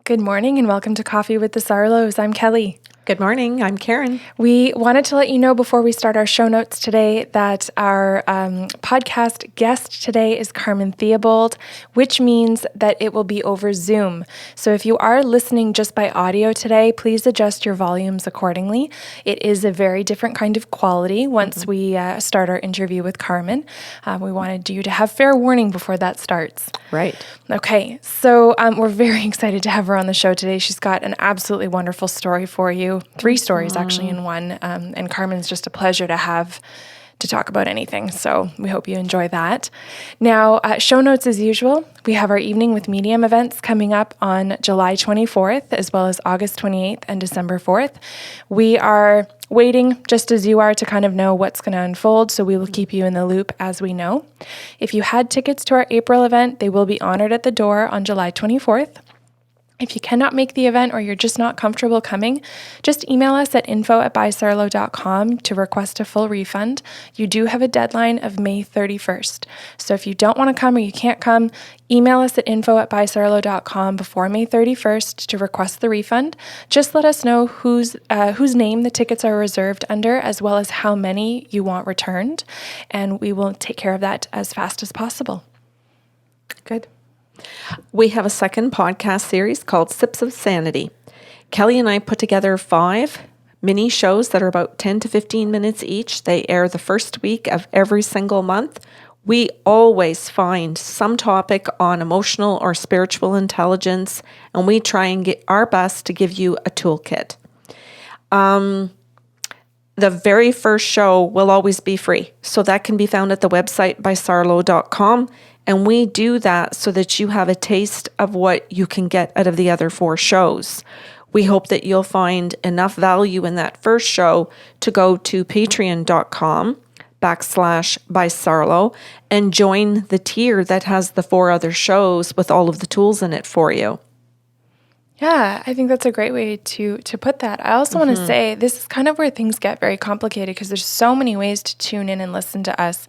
Good morning and welcome to Coffee with the Sarlos. I'm Kelly. Good morning. I'm Karen. We wanted to let you know before we start our show notes today that our podcast guest today is Carmen Theobald, which means that it will be over Zoom. So if you are listening just by audio today, please adjust your volumes accordingly. It is a very different kind of quality once we start our interview with Carmen. We wanted you to have fair warning before that starts. Right. Okay, so we're very excited to have her on the show today. She's got an absolutely wonderful story for you. 3 stories actually in one. And Carmen's just a pleasure to have to talk about anything. So we hope you enjoy that. Now, show notes as usual. We have our Evening with Medium events coming up on July 24th, as well as August 28th and December 4th. We are waiting, just as you are, to kind of know what's going to unfold, so we will keep you in the loop as we know. If you had tickets to our April event, they will be honored at the door on July 24th. If you cannot make the event or you're just not comfortable coming, just email us at info@bysarlo.com to request a full refund. You do have a deadline of May 31st. So if you don't want to come or you can't come, email us at info@bysarlo.com before May 31st to request the refund. Just let us know whose name the tickets are reserved under, as well as how many you want returned, and we will take care of that as fast as possible. Good. We have a second podcast series called Sips of Sanity. Kelly and I put together 5 mini shows that are about 10 to 15 minutes each. They air the first week of every single month. We always find some topic on emotional or spiritual intelligence, and we try and get our best to give you a toolkit. The very first show will always be free, so that can be found at the website bysarlo.com. And we do that so that you have a taste of what you can get out of the other 4 shows. We hope that you'll find enough value in that first show to go to patreon.com/bysarlo and join the tier that has the 4 other shows with all of the tools in it for you. Yeah, I think that's a great way to put that. I also want to say this is kind of where things get very complicated because there's so many ways to tune in and listen to us.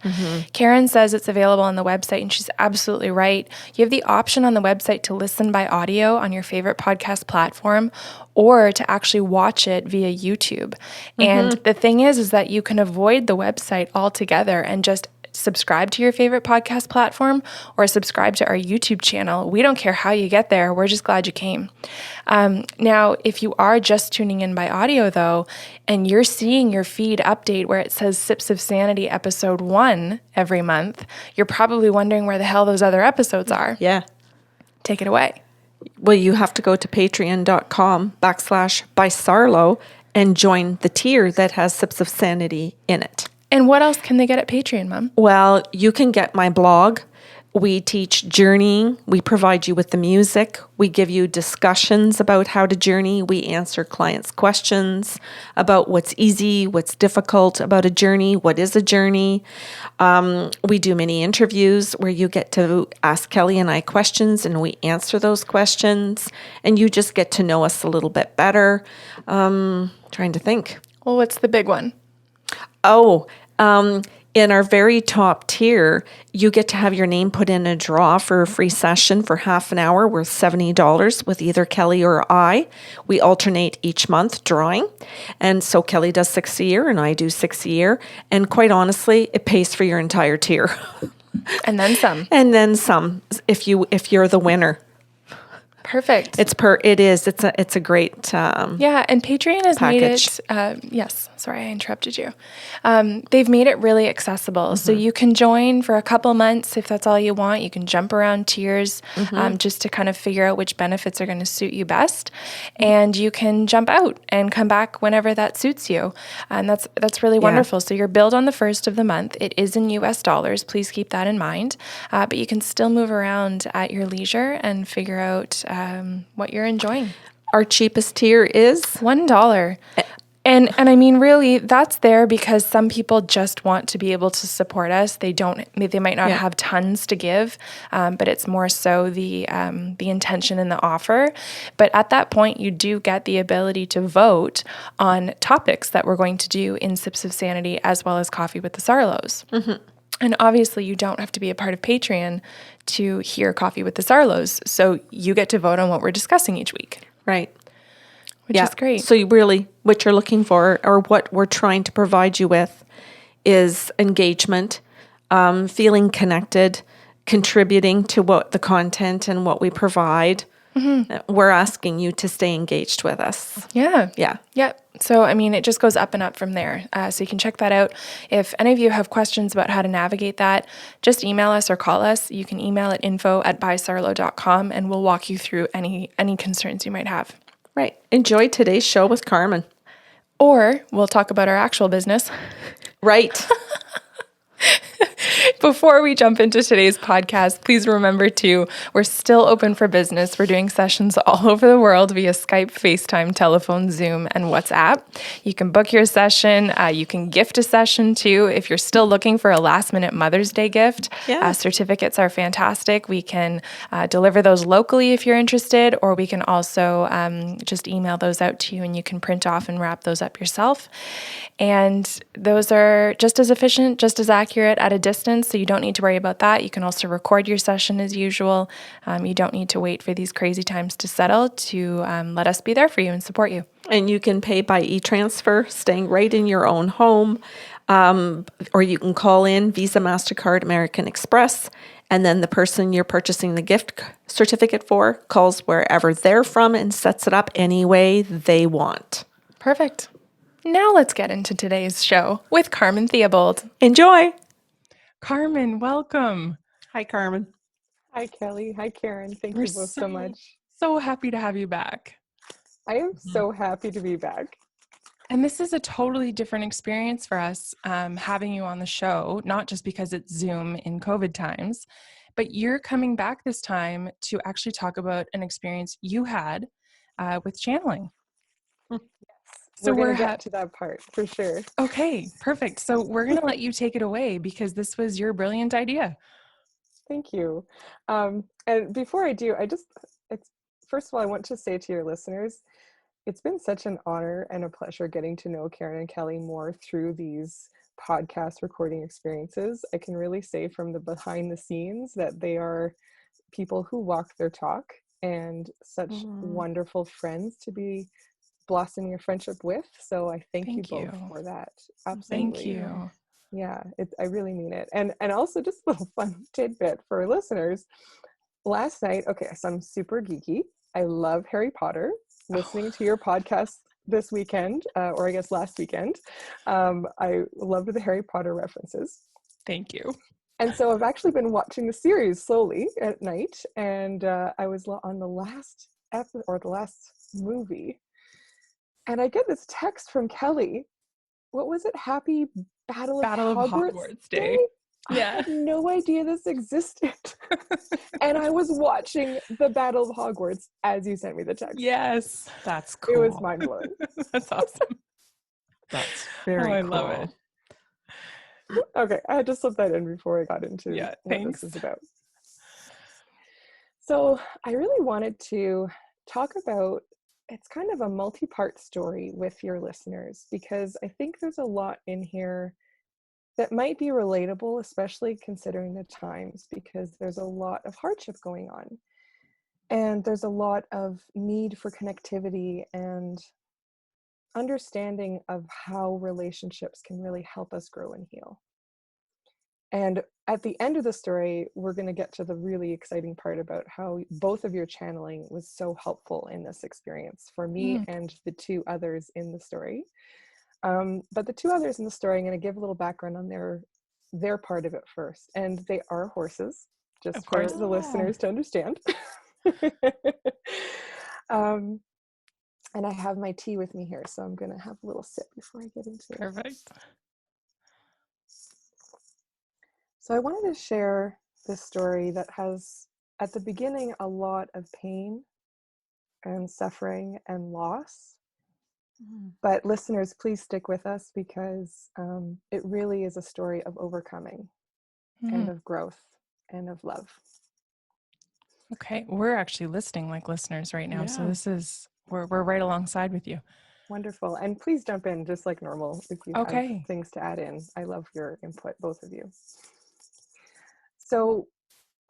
Karen says it's available on the website, and she's absolutely right. You have the option on the website to listen by audio on your favorite podcast platform or to actually watch it via YouTube. And the thing is that you can avoid the website altogether and just subscribe to your favorite podcast platform or subscribe to our YouTube channel. We don't care how you get there. We're just glad you came. Now, if you are just tuning in by audio, though, and you're seeing your feed update where it says Sips of Sanity episode 1 every month, you're probably wondering where the hell those other episodes are. Yeah. Take it away. Well, you have to go to patreon.com/bysarlo and join the tier that has Sips of Sanity in it. And what else can they get at Patreon, Mom? Well, you can get my blog. We teach journeying. We provide you with the music. We give you discussions about how to journey. We answer clients' questions about what's easy, what's difficult about a journey, what is a journey. We do mini interviews where you get to ask Kelly and I questions and we answer those questions. And you just get to know us a little bit better. Trying to think. Well, what's the big one? In our very top tier, you get to have your name put in a draw for a free session for half an hour worth $70 with either Kelly or I. We alternate each month drawing. And so Kelly does 6 a year and I do 6 a year. And quite honestly, it pays for your entire tier. And then some. And then some if you're the winner. Perfect. It's a great yeah, and Patreon has package. made it. Yes, sorry, I interrupted you. They've made it really accessible, so you can join for a couple months if that's all you want. You can jump around tiers just to kind of figure out which benefits are going to suit you best, and you can jump out and come back whenever that suits you, and that's really wonderful. So you're billed on the first of the month. It is in US dollars. Please keep that in mind, but you can still move around at your leisure and figure out what you're enjoying. Our cheapest tier is $1. And I mean, really, that's there because some people just want to be able to support us. They might not have tons to give, but it's more so the intention and the offer. But at that point, you do get the ability to vote on topics that we're going to do in Sips of Sanity as well as Coffee with the Sarlos. And obviously, you don't have to be a part of Patreon to hear Coffee with the Sarlos. So you get to vote on what we're discussing each week, Right. which is great. So you really, what you're looking for, or what we're trying to provide you with, is engagement, feeling connected, contributing to what the content and what we provide. We're asking you to stay engaged with us. Yeah. Yeah. Yep. So, I mean, it just goes up and up from there. So you can check that out. If any of you have questions about how to navigate that, just email us or call us. You can email at info@bysarlo.com and we'll walk you through any concerns you might have. Right. Enjoy today's show with Carmen. Or we'll talk about our actual business. Right. Before we jump into today's podcast, please remember we're still open for business. We're doing sessions all over the world via Skype, FaceTime, telephone, Zoom, and WhatsApp. You can book your session. You can gift a session too. If you're still looking for a last minute Mother's Day gift, certificates are fantastic. We can deliver those locally if you're interested, or we can also just email those out to you and you can print off and wrap those up yourself. And those are just as efficient, just as accurate at a distance, so you don't need to worry about that. You can also record your session as usual. You don't need to wait for these crazy times to settle to let us be there for you and support you. And you can pay by e-transfer, staying right in your own home, or you can call in Visa, MasterCard, American Express, and then the person you're purchasing the gift certificate for calls wherever they're from and sets it up any way they want. Perfect. Now let's get into today's show with Carmen Theobald. Enjoy. Carmen, welcome. Hi, Carmen. Hi, Kelly. Hi, Karen. Thank you both so much. So happy to have you back. I am so happy to be back. And this is a totally different experience for us, having you on the show, not just because it's Zoom in COVID times, but you're coming back this time to actually talk about an experience you had with channeling. So we're going to get to that part for sure. Okay, perfect. So we're going to let you take it away because this was your brilliant idea. Thank you. And before I do, first of all, I want to say to your listeners, it's been such an honor and a pleasure getting to know Karen and Kelly more through these podcast recording experiences. I can really say from the behind the scenes that they are people who walk their talk and such wonderful friends to be blossoming a friendship with. So I thank you both for that. Absolutely. Thank you. Yeah, I really mean it. And also just a little fun tidbit for listeners. Last night, okay, so I'm super geeky. I love Harry Potter. Listening to your podcast this weekend, or I guess last weekend, I loved the Harry Potter references. Thank you. And so I've actually been watching the series slowly at night, and I was on the last episode or the last movie. And I get this text from Kelly. What was it? Happy Battle of Hogwarts Day? Yeah. I had no idea this existed. And I was watching the Battle of Hogwarts as you sent me the text. Yes. That's cool. It was mind-blowing. That's awesome. That's very cool. I love it. Okay, I had to slip that in before I got into what this is about. So I really wanted to talk about, it's kind of a multi-part story with your listeners, because I think there's a lot in here that might be relatable, especially considering the times, because there's a lot of hardship going on. And there's a lot of need for connectivity and understanding of how relationships can really help us grow and heal. And at the end of the story, we're going to get to the really exciting part about how both of your channeling was so helpful in this experience for me and the two others in the story. But the two others in the story, I'm going to give a little background on their part of it first. And they are horses, just for the listeners to understand. And I have my tea with me here, so I'm going to have a little sip before I get into it. Perfect. So I wanted to share this story that has, at the beginning, a lot of pain and suffering and loss. But listeners, please stick with us, because it really is a story of overcoming and of growth and of love. Okay, we're actually listening like listeners right now, so this is we're right alongside with you. Wonderful. And please jump in just like normal if you have things to add in. I love your input, both of you. So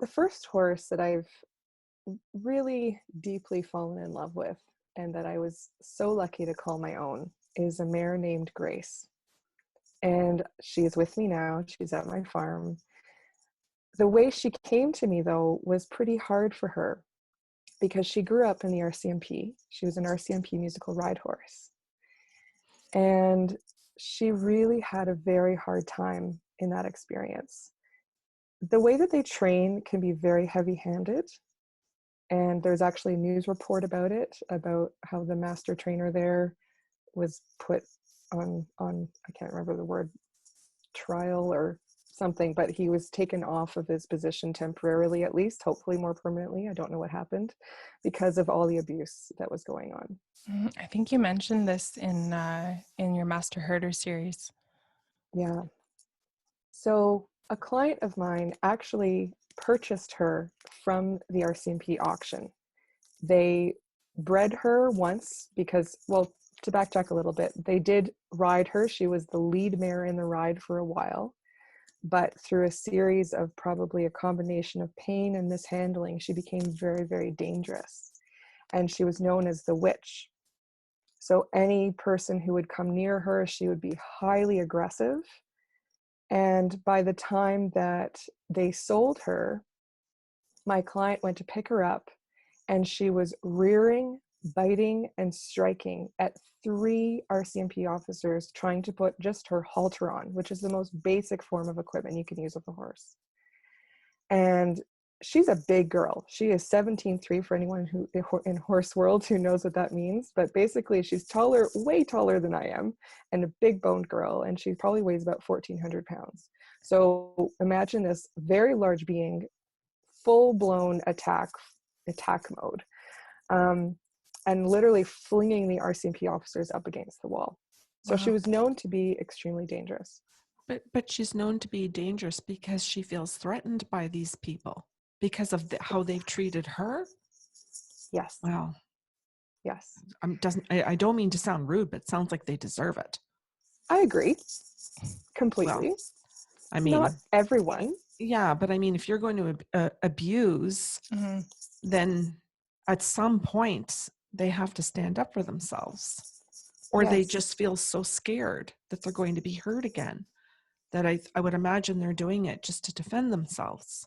the first horse that I've really deeply fallen in love with and that I was so lucky to call my own is a mare named Grace. And she is with me now. She's at my farm. The way she came to me, though, was pretty hard for her because she grew up in the RCMP. She was an RCMP musical ride horse. And she really had a very hard time in that experience. The way that they train can be very heavy handed. And there's actually a news report about it, about how the master trainer there was put on I can't remember the word, trial or something, but he was taken off of his position temporarily, at least, hopefully more permanently. I don't know what happened because of all the abuse that was going on. I think you mentioned this in your Master Herder series. Yeah. So a client of mine actually purchased her from the RCMP auction. They bred her once because, well, to backtrack a little bit, they did ride her. She was the lead mare in the ride for a while. But through a series of probably a combination of pain and mishandling, she became very, very dangerous. And she was known as the witch. So any person who would come near her, she would be highly aggressive. And by the time that they sold her, my client went to pick her up and she was rearing, biting, and striking at 3 RCMP officers trying to put just her halter on, which is the most basic form of equipment you can use with a horse. And she's a big girl. She is 17.3 for anyone who in horse world who knows what that means. But basically, she's taller, way taller than I am, and a big boned girl. And she probably weighs about 1,400 pounds. So imagine this very large being, full blown attack mode, and literally flinging the RCMP officers up against the wall. So she Wow. was known to be extremely dangerous. But she's known to be dangerous because she feels threatened by these people because of how they've treated her. Yes. Wow. Yes. I don't mean to sound rude, but it sounds like they deserve it. I agree Well, completely. I mean, Not everyone. yeah, but I mean, if you're going to abuse, then at some point they have to stand up for themselves, or they Yes. just feel so scared that they're going to be hurt again that I would imagine they're doing it just to defend themselves.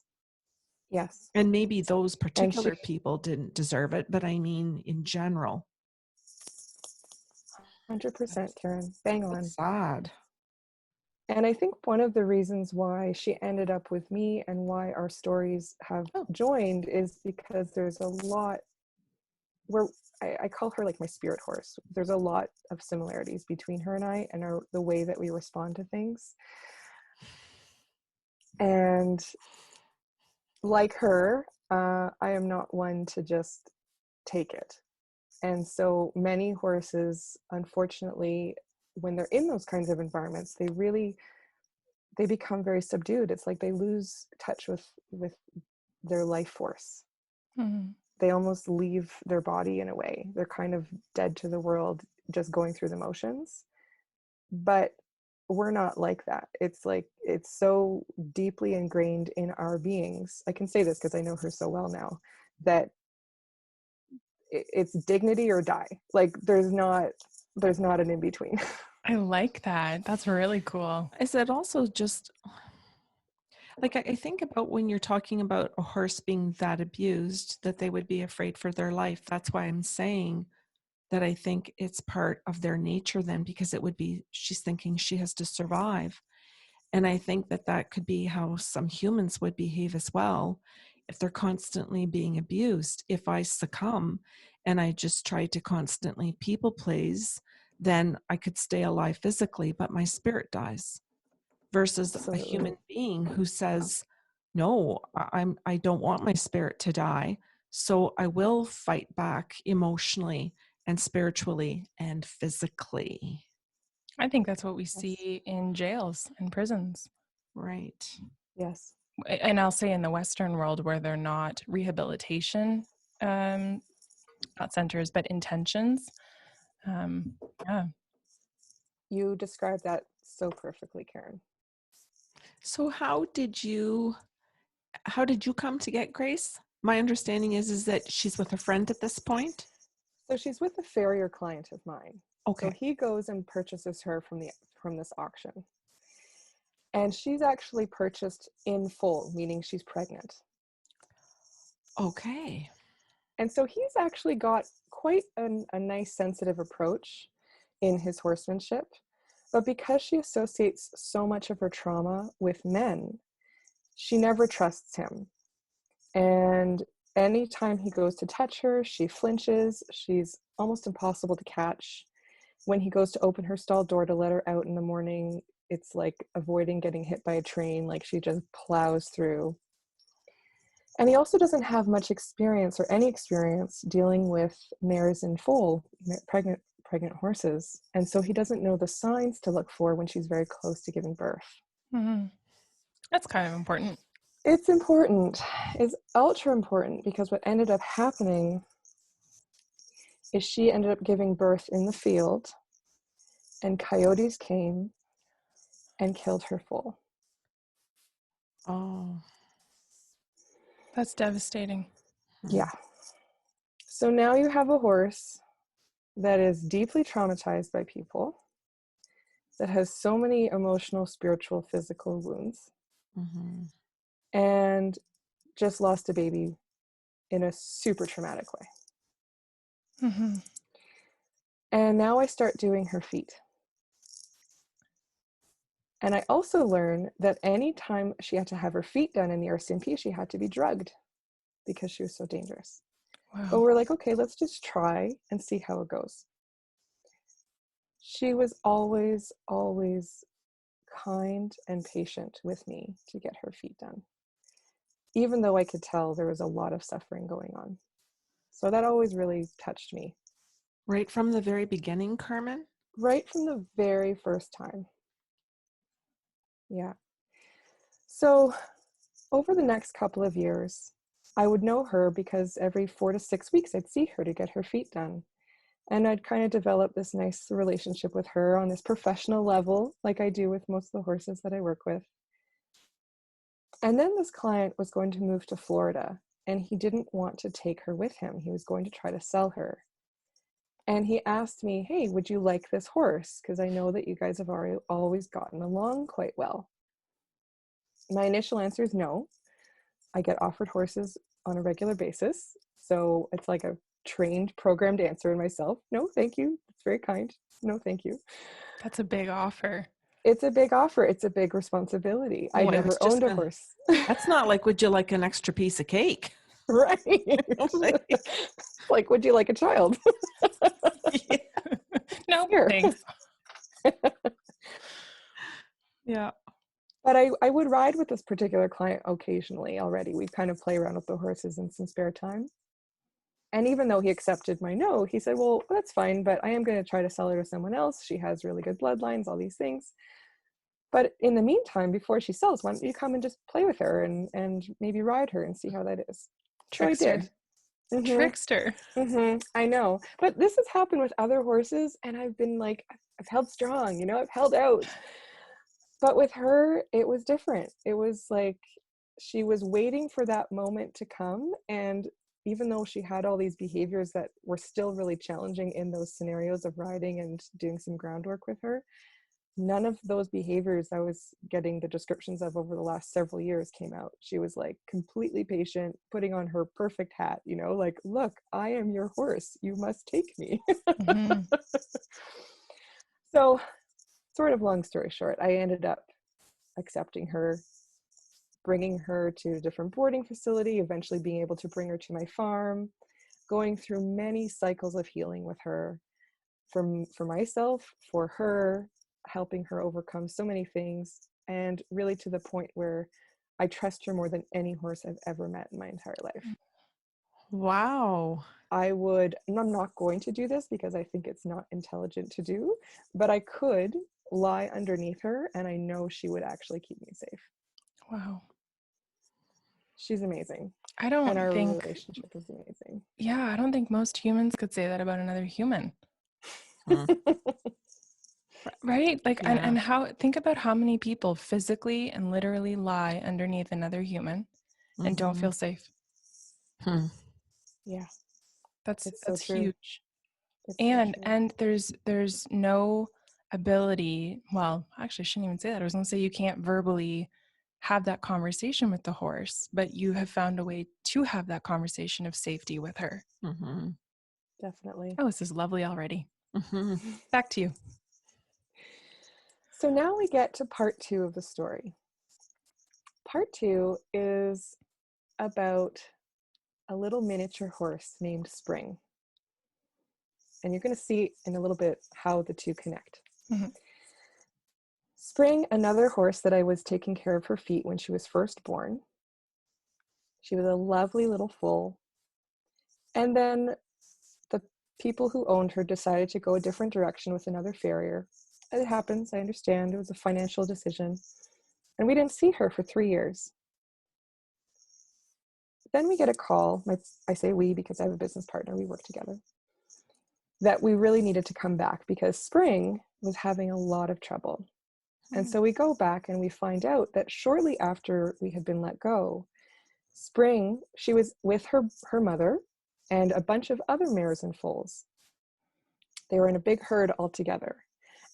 Yes. And maybe those And she particular people didn't deserve it, but I mean in general. 100%, Karen, bang That's on. sad. And I think one of the reasons why she ended up with me and why our stories have Oh, joined is because there's a lot where I call her like my spirit horse. There's a lot of similarities between her and I and the way that we respond to things. And like her, I am not one to just take it. And so many horses, unfortunately, when they're in those kinds of environments, they become very subdued. It's like they lose touch with their life force. Mm-hmm. They almost leave their body in a way. They're kind of dead to the world, just going through the motions. But we're not like that. It's like it's so deeply ingrained in our beings. I can say this because I know her so well now, that it's dignity or die. Like there's not an in between. I like that. That's really cool. is it also just like I think about when you're talking about a horse being that abused that they would be afraid for their life. That's why I'm saying that I think it's part of their nature then, because it would be she's thinking she has to survive. And I think that that could be how some humans would behave as well if they're constantly being abused. If I succumb and I just try to constantly people please, then I could stay alive physically, but my spirit dies. Versus a Absolutely. human being who says, "No, I don't want my spirit to die, so I will fight back emotionally and spiritually and physically." I think that's what we Yes. see in jails and prisons. Right. Yes. And I'll say in the Western world where they're not rehabilitation, not centers, but intentions. Um, yeah. You described that so perfectly, Karen. So how did you how did you come to get Grace? My understanding is that she's with a friend at this point. So she's with a farrier client of mine. So Okay. he goes and purchases her from this auction. And she's actually purchased in full, meaning she's pregnant. Okay. And so he's actually got quite a nice sensitive approach in his horsemanship. But because she associates so much of her trauma with men, she never trusts him. And anytime he goes to touch her, she flinches. She's almost impossible to catch. When he goes to open her stall door to let her out in the morning, it's like avoiding getting hit by a train, like she just plows through. And he also doesn't have much experience or any experience dealing with mares in foal, pregnant horses. And so he doesn't know the signs to look for when she's very close to giving birth. Mm-hmm. That's kind of important. It's important. It's ultra important because what ended up happening is she ended up giving birth in the field and coyotes came and killed her foal. Oh. That's devastating. Yeah. So now you have a horse that is deeply traumatized by people, that has so many emotional, spiritual, physical wounds, Mm-hmm. and just lost a baby in a super traumatic way. Mm-hmm. And now I start doing her feet. And I also learned that anytime she had to have her feet done in the RCMP, she had to be drugged because she was so dangerous. Wow. But we're like, okay, let's just try and see how it goes. She was always, always kind and patient with me to get her feet done, even though I could tell there was a lot of suffering going on. So that always really touched me. Right from the very beginning, Carmen? Right from the very first time. Yeah. So over the next couple of years, I would know her because every 4 to 6 weeks I'd see her to get her feet done. And I'd kind of develop this nice relationship with her on this professional level, like I do with most of the horses that I work with. And then this client was going to move to Florida, and he didn't want to take her with him. He was going to try to sell her. And he asked me, hey, would you like this horse? Because I know that you guys have always gotten along quite well. My initial answer is no. I get offered horses on a regular basis. So it's like a trained, programmed answer in myself. No, thank you. It's very kind. No, thank you. That's a big offer. It's a big offer. It's a big responsibility. I Boy, I never was just owned a gonna, horse. that's not like, would you like an extra piece of cake? Right. Like, Like, would you like a child? Yeah. No, Here. thanks. Yeah. But I would ride with this particular client occasionally already. We'd kind of play around with the horses in some spare time. And even though he accepted my no, he said, well, that's fine, but I am going to try to sell her to someone else. She has really good bloodlines, all these things. But in the meantime, before she sells, why don't you come and just play with her and maybe ride her and see how that is? Trickster. So I did. Mm-hmm. Trickster. Mm-hmm. I know. But this has happened with other horses, and I've been like, I've held strong, you know, I've held out. But with her, it was different. It was like she was waiting for that moment to come. And even though she had all these behaviors that were still really challenging in those scenarios of riding and doing some groundwork with her, none of those behaviors I was getting the descriptions of over the last several years came out. She was like completely patient, putting on her perfect hat, you know, like, look, I am your horse. You must take me. Mm-hmm. So, sort of long story short, I ended up accepting her, bringing her to a different boarding facility, eventually being able to bring her to my farm, going through many cycles of healing with her, for myself, for her, helping her overcome so many things, and really to the point where I trust her more than any horse I've ever met in my entire life. wow. I'm not going to do this because I think it's not intelligent to do, but I could lie underneath her and I know she would actually keep me safe. Wow. She's amazing. I don't And our think, relationship is amazing. yeah, I don't think most humans could say that about another human. Right? Like, Yeah. and think about how many people physically and literally lie underneath another human and don't feel safe. Yeah, That's it's so true. huge. It's so true. And there's no ability, well, actually I shouldn't even say that. I was going to say you can't verbally have that conversation with the horse, but you have found a way to have that conversation of safety with her. Definitely. Oh, this is lovely already. Back to you. So now we get to part 2 of the story. Part 2 is about a little miniature horse named Spring. And you're going to see in a little bit how the two connect. Spring, another horse that I was taking care of her feet when she was first born. She was a lovely little foal. And then the people who owned her decided to go a different direction with another farrier. It happens, I understand. It was a financial decision. And we didn't see her for 3 years. Then we get a call. I say we because I have a business partner. We work together. That we really needed to come back because Spring was having a lot of trouble. And so we go back and we find out that shortly after we had been let go, Spring, she was with her mother and a bunch of other mares and foals. They were in a big herd all together.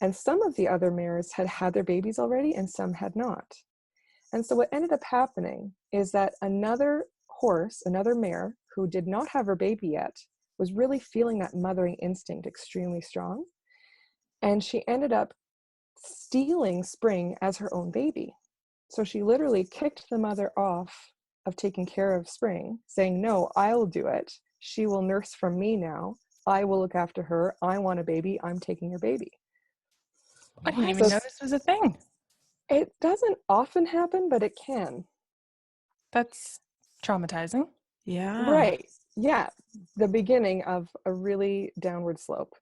And some of the other mares had had their babies already and some had not. And so what ended up happening is that another horse, another mare who did not have her baby yet, was really feeling that mothering instinct extremely strong. And she ended up stealing Spring as her own baby. So she literally kicked the mother off of taking care of Spring, saying, no, I'll do it. She will nurse from me now. I will look after her. I want a baby. I'm taking your baby. I didn't even know this was a thing. It doesn't often happen, but it can. That's traumatizing. Yeah. Right. Yeah. The beginning of a really downward slope.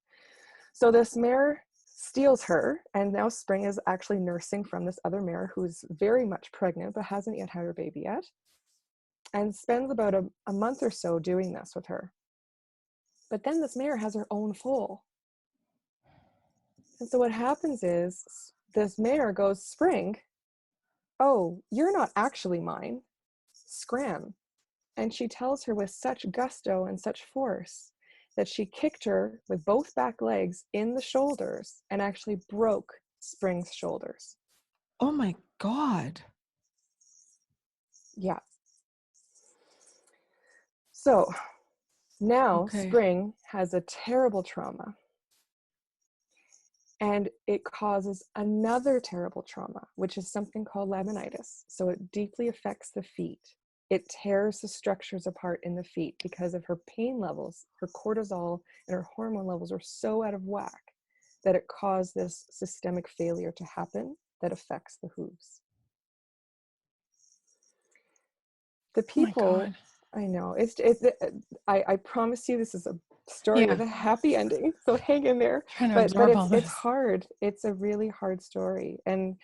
So this mare steals her, and now Spring is actually nursing from this other mare who's very much pregnant but hasn't yet had her baby yet, and spends about a month or so doing this with her. But then this mare has her own foal. And so what happens is this mare goes, Spring, oh, you're not actually mine. Scram. And she tells her with such gusto and such force that she kicked her with both back legs in the shoulders and actually broke Spring's shoulders. Oh my God. Yeah. So now Spring has a terrible trauma. And it causes another terrible trauma, which is something called laminitis. So it deeply affects the feet. It tears the structures apart in the feet because of her pain levels. Her cortisol and her hormone levels are so out of whack that it caused this systemic failure to happen that affects the hooves. The people, I know, I promise you this is a story with a happy ending, so hang in there. But it's hard. It's a really hard story. And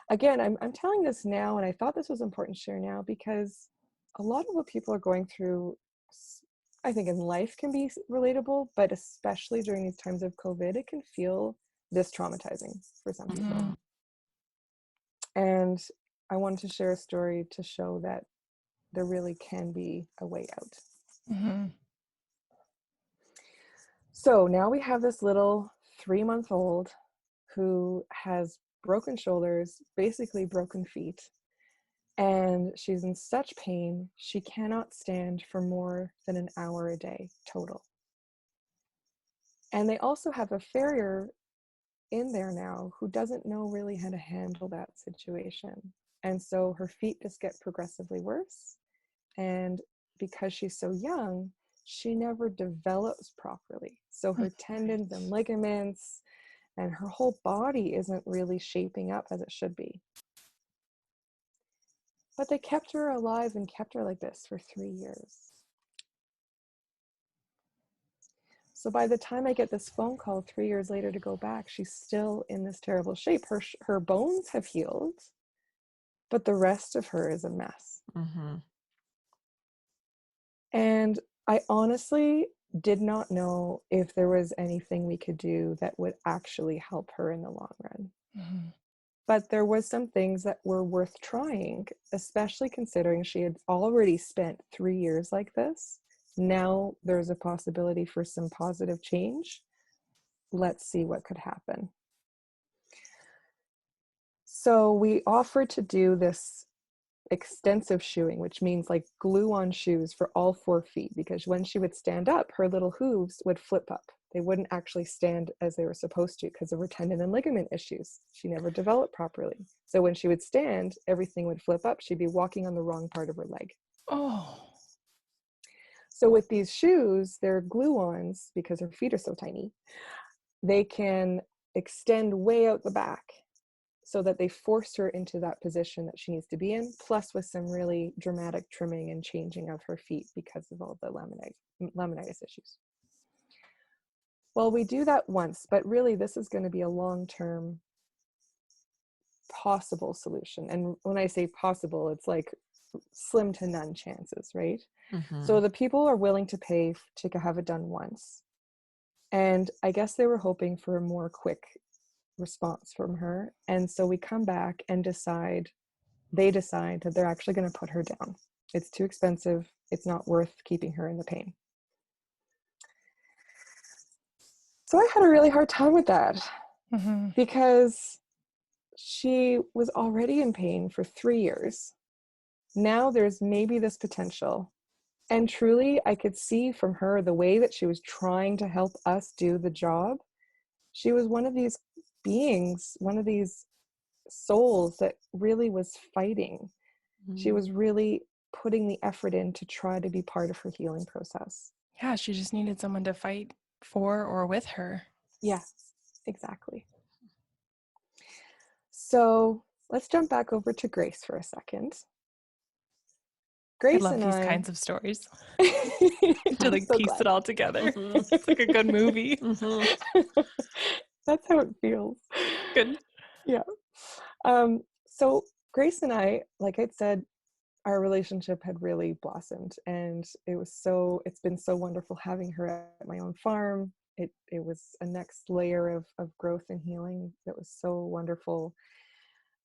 again, I'm telling this now, and I thought this was important to share now because a lot of what people are going through, I think in life can be relatable, but especially during these times of COVID, it can feel this traumatizing for some people. And I wanted to share a story to show that there really can be a way out. So now we have this little 3-month-old who has broken shoulders, basically broken feet, and she's in such pain, she cannot stand for more than an hour a day total. And they also have a farrier in there now who doesn't know really how to handle that situation. And so her feet just get progressively worse. And because she's so young, she never develops properly. So her tendons and ligaments and her whole body isn't really shaping up as it should be. But they kept her alive and kept her like this for 3 years. So by the time I get this phone call 3 years later to go back, she's still in this terrible shape. Her bones have healed, but the rest of her is a mess. And I honestly did not know if there was anything we could do that would actually help her in the long run. But there was some things that were worth trying, especially considering she had already spent 3 years like this. Now there's a possibility for some positive change. Let's see what could happen. So we offered to do this extensive shoeing, which means like glue on shoes for all 4 feet, because when she would stand up, her little hooves would flip up. They wouldn't actually stand as they were supposed to because of her tendon and ligament issues. She never developed properly. So when she would stand, everything would flip up. She'd be walking on the wrong part of her leg. Oh. So with these shoes, they're glue-ons because her feet are so tiny. They can extend way out the back so that they force her into that position that she needs to be in, plus with some really dramatic trimming and changing of her feet because of all the laminitis issues. Well, we do that once, but really this is going to be a long-term possible solution. And when I say possible, it's like slim to none chances, right? Mm-hmm. So the people are willing to pay to have it done once. And I guess they were hoping for a more quick response from her. And so we come back and they decide that they're actually going to put her down. It's too expensive. It's not worth keeping her in the pain. So I had a really hard time with that because she was already in pain for 3 years. Now there's maybe this potential. And truly, I could see from her the way that she was trying to help us do the job. She was one of these beings, one of these souls that really was fighting. She was really putting the effort in to try to be part of her healing process. Yeah, she just needed someone to fight for or with her. Yeah, exactly. So let's jump back over to Grace for a second. Grace I love and these I kinds of stories to like piece glad. it all together. It's like a good movie. That's how it feels. Good. Yeah. So Grace and I, like I'd said, our relationship had really blossomed, and it's been so wonderful having her at my own farm. It was a next layer of growth and healing that was so wonderful.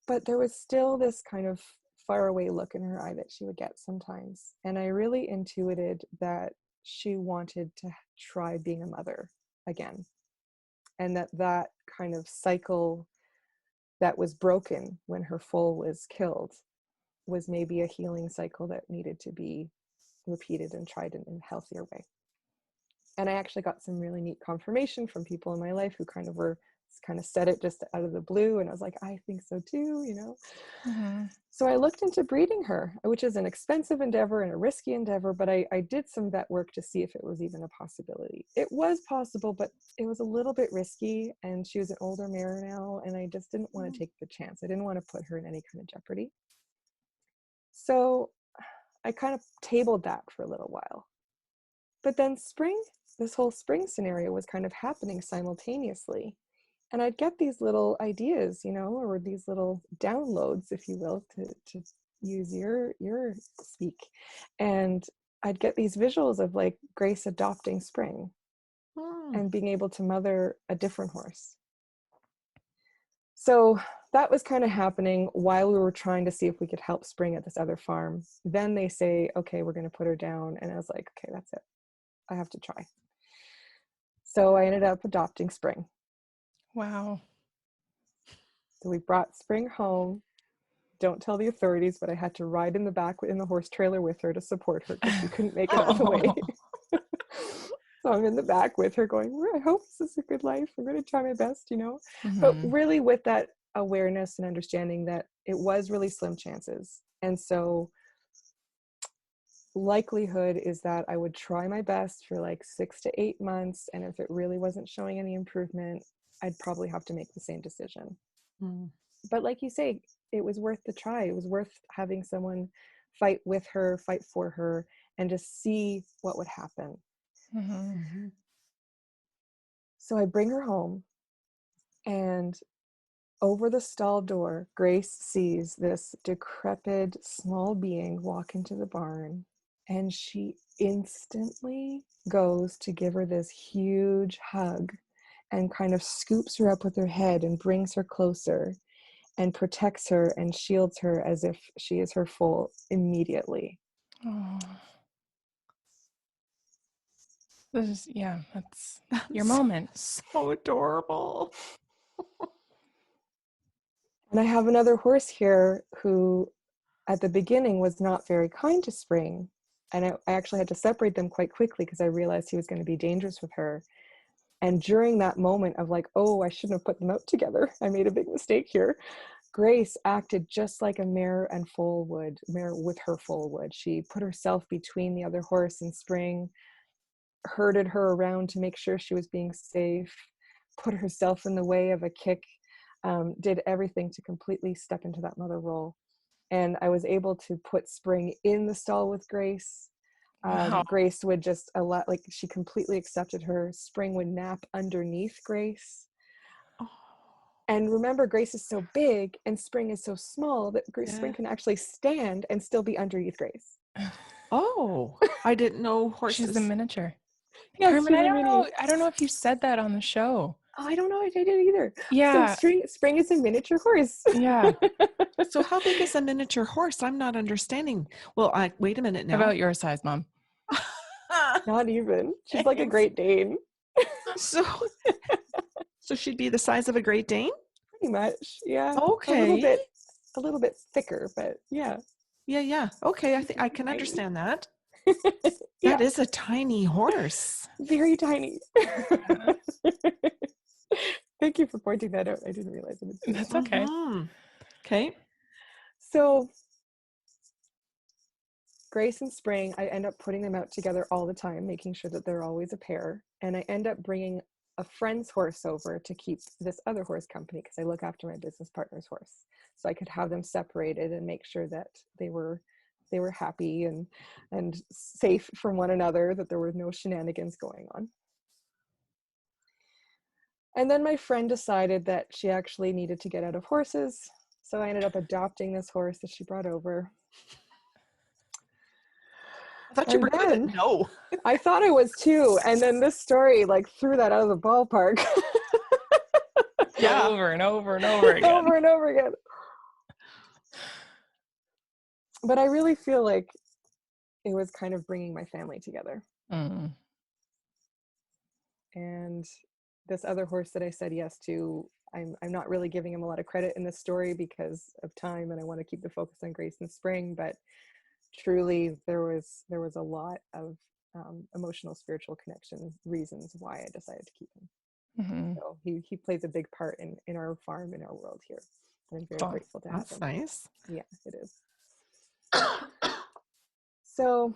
But there was still this kind of faraway look in her eye that she would get sometimes. And I really intuited that she wanted to try being a mother again. And that kind of cycle that was broken when her foal was killed was maybe a healing cycle that needed to be repeated and tried in a healthier way. And I actually got some really neat confirmation from people in my life who kind of said it just out of the blue. And I was like, I think so too, you know? Mm-hmm. So I looked into breeding her, which is an expensive endeavor and a risky endeavor, but I did some vet work to see if it was even a possibility. It was possible, but it was a little bit risky, and she was an older mare now, and I just didn't want to take the chance. I didn't want to put her in any kind of jeopardy. So I kind of tabled that for a little while. But then this whole spring scenario was kind of happening simultaneously. And I'd get these little ideas, you know, or these little downloads, if you will, to use your speak. And I'd get these visuals of like Grace adopting Spring and being able to mother a different horse. So that was kind of happening while we were trying to see if we could help Spring at this other farm. Then they say, okay, we're going to put her down. And I was like, okay, that's it. I have to try. So I ended up adopting Spring. Wow. So we brought Spring home. Don't tell the authorities, but I had to ride in the back in the horse trailer with her to support her because she couldn't make it out of the way. So I'm in the back with her going, I hope this is a good life. I'm going to try my best, you know. Mm-hmm. But really with that awareness and understanding that it was really slim chances. And so likelihood is that I would try my best for like 6 to 8 months. And if it really wasn't showing any improvement, I'd probably have to make the same decision. But like you say, it was worth the try. It was worth having someone fight with her, fight for her, and just see what would happen. Mm-hmm. So I bring her home, and over the stall door, Grace sees this decrepit small being walk into the barn, and she instantly goes to give her this huge hug and kind of scoops her up with her head and brings her closer. and protects her and shields her as if she is her foal immediately. Oh. This is, yeah, that's your That's moment. so adorable. And I have another horse here who at the beginning was not very kind to Spring. And I actually had to separate them quite quickly because I realized he was going to be dangerous with her. And during that moment of like, oh, I shouldn't have put them out together, I made a big mistake here, Grace acted just like a mare and foal would, mare with her foal would. She put herself between the other horse and Spring, herded her around to make sure she was being safe, put herself in the way of a kick, did everything to completely step into that mother role. And I was able to put Spring in the stall with Grace. Wow. Grace would just allow, like, she completely accepted her. Spring would nap underneath Grace. Oh, And remember, Grace is so big and Spring is so small that Spring yeah. can actually stand and still be underneath Grace. Oh, I didn't know She's horses. the miniature. Yes, Carmen, she's a mini. I don't know if you said that on the show. Oh, I don't know if I did either. So Yeah. Spring is a miniature horse. Yeah. So how big is a miniature horse? I'm not understanding. Well, wait a minute now. About your size, Mom. Not even. She's like a Great Dane. So, so she'd be the size of a Great Dane? Pretty much. Yeah. Okay. A little bit thicker, but yeah. Yeah. Okay, I think I can understand that. Yeah. That is a tiny horse. Very tiny. Thank you for pointing that out. I didn't realize it. That's okay. Mhm. Okay. So Grace and Spring, I end up putting them out together all the time, making sure that they're always a pair. And I end up bringing a friend's horse over to keep this other horse company because I look after my business partner's horse. So I could have them separated and make sure that they were happy and safe from one another, that there were no shenanigans going on. And then my friend decided that she actually needed to get out of horses. So I ended up adopting this horse that she brought over. I thought you were And good. No. I thought I was too. And then this story like threw that out of the ballpark. Yeah. Over and over and over again. Over and over again. But I really feel like it was kind of bringing my family together. Mm. And this other horse that I said yes to, I'm not really giving him a lot of credit in this story because of time, and I want to keep the focus on Grace and Spring. But truly, there was a lot of emotional, spiritual connection reasons why I decided to keep him. Mm-hmm. So he plays a big part in our farm, in our world here. And I'm very Cool. grateful to have That's him. nice. Yeah, it is. So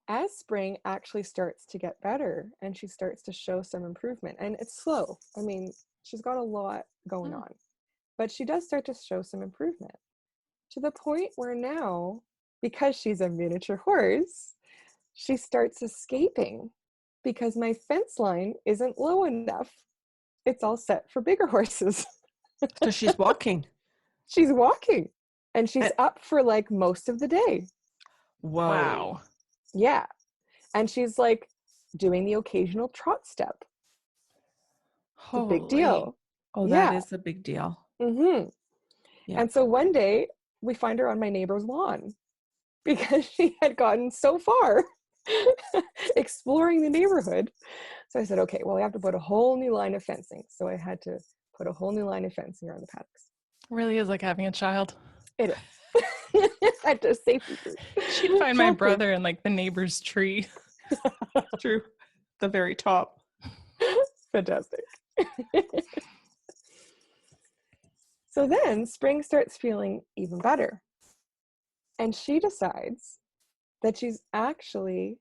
as Spring actually starts to get better and she starts to show some improvement, and it's slow. I mean, she's got a lot going on, but she does start to show some improvement to the point where now, because she's a miniature horse, she starts escaping because my fence line isn't low enough. It's all set for bigger horses. So she's walking. She's walking and she's And- up for like most of the day. Whoa. Wow. Yeah. And she's like doing the occasional trot step. It's a big deal. Oh, Yeah. that is a big deal. Mm-hmm. Yeah. And so one day we find her on my neighbor's lawn because she had gotten so far exploring the neighborhood. So I said, okay, well, we have to put a whole new line of fencing. So I had to put a whole new line of fencing around the paddocks. Really is like having a child. It is. At the safety group. She'd find my brother in like the neighbor's tree. True. The very top. Fantastic. So then Spring starts feeling even better. And she decides that she's actually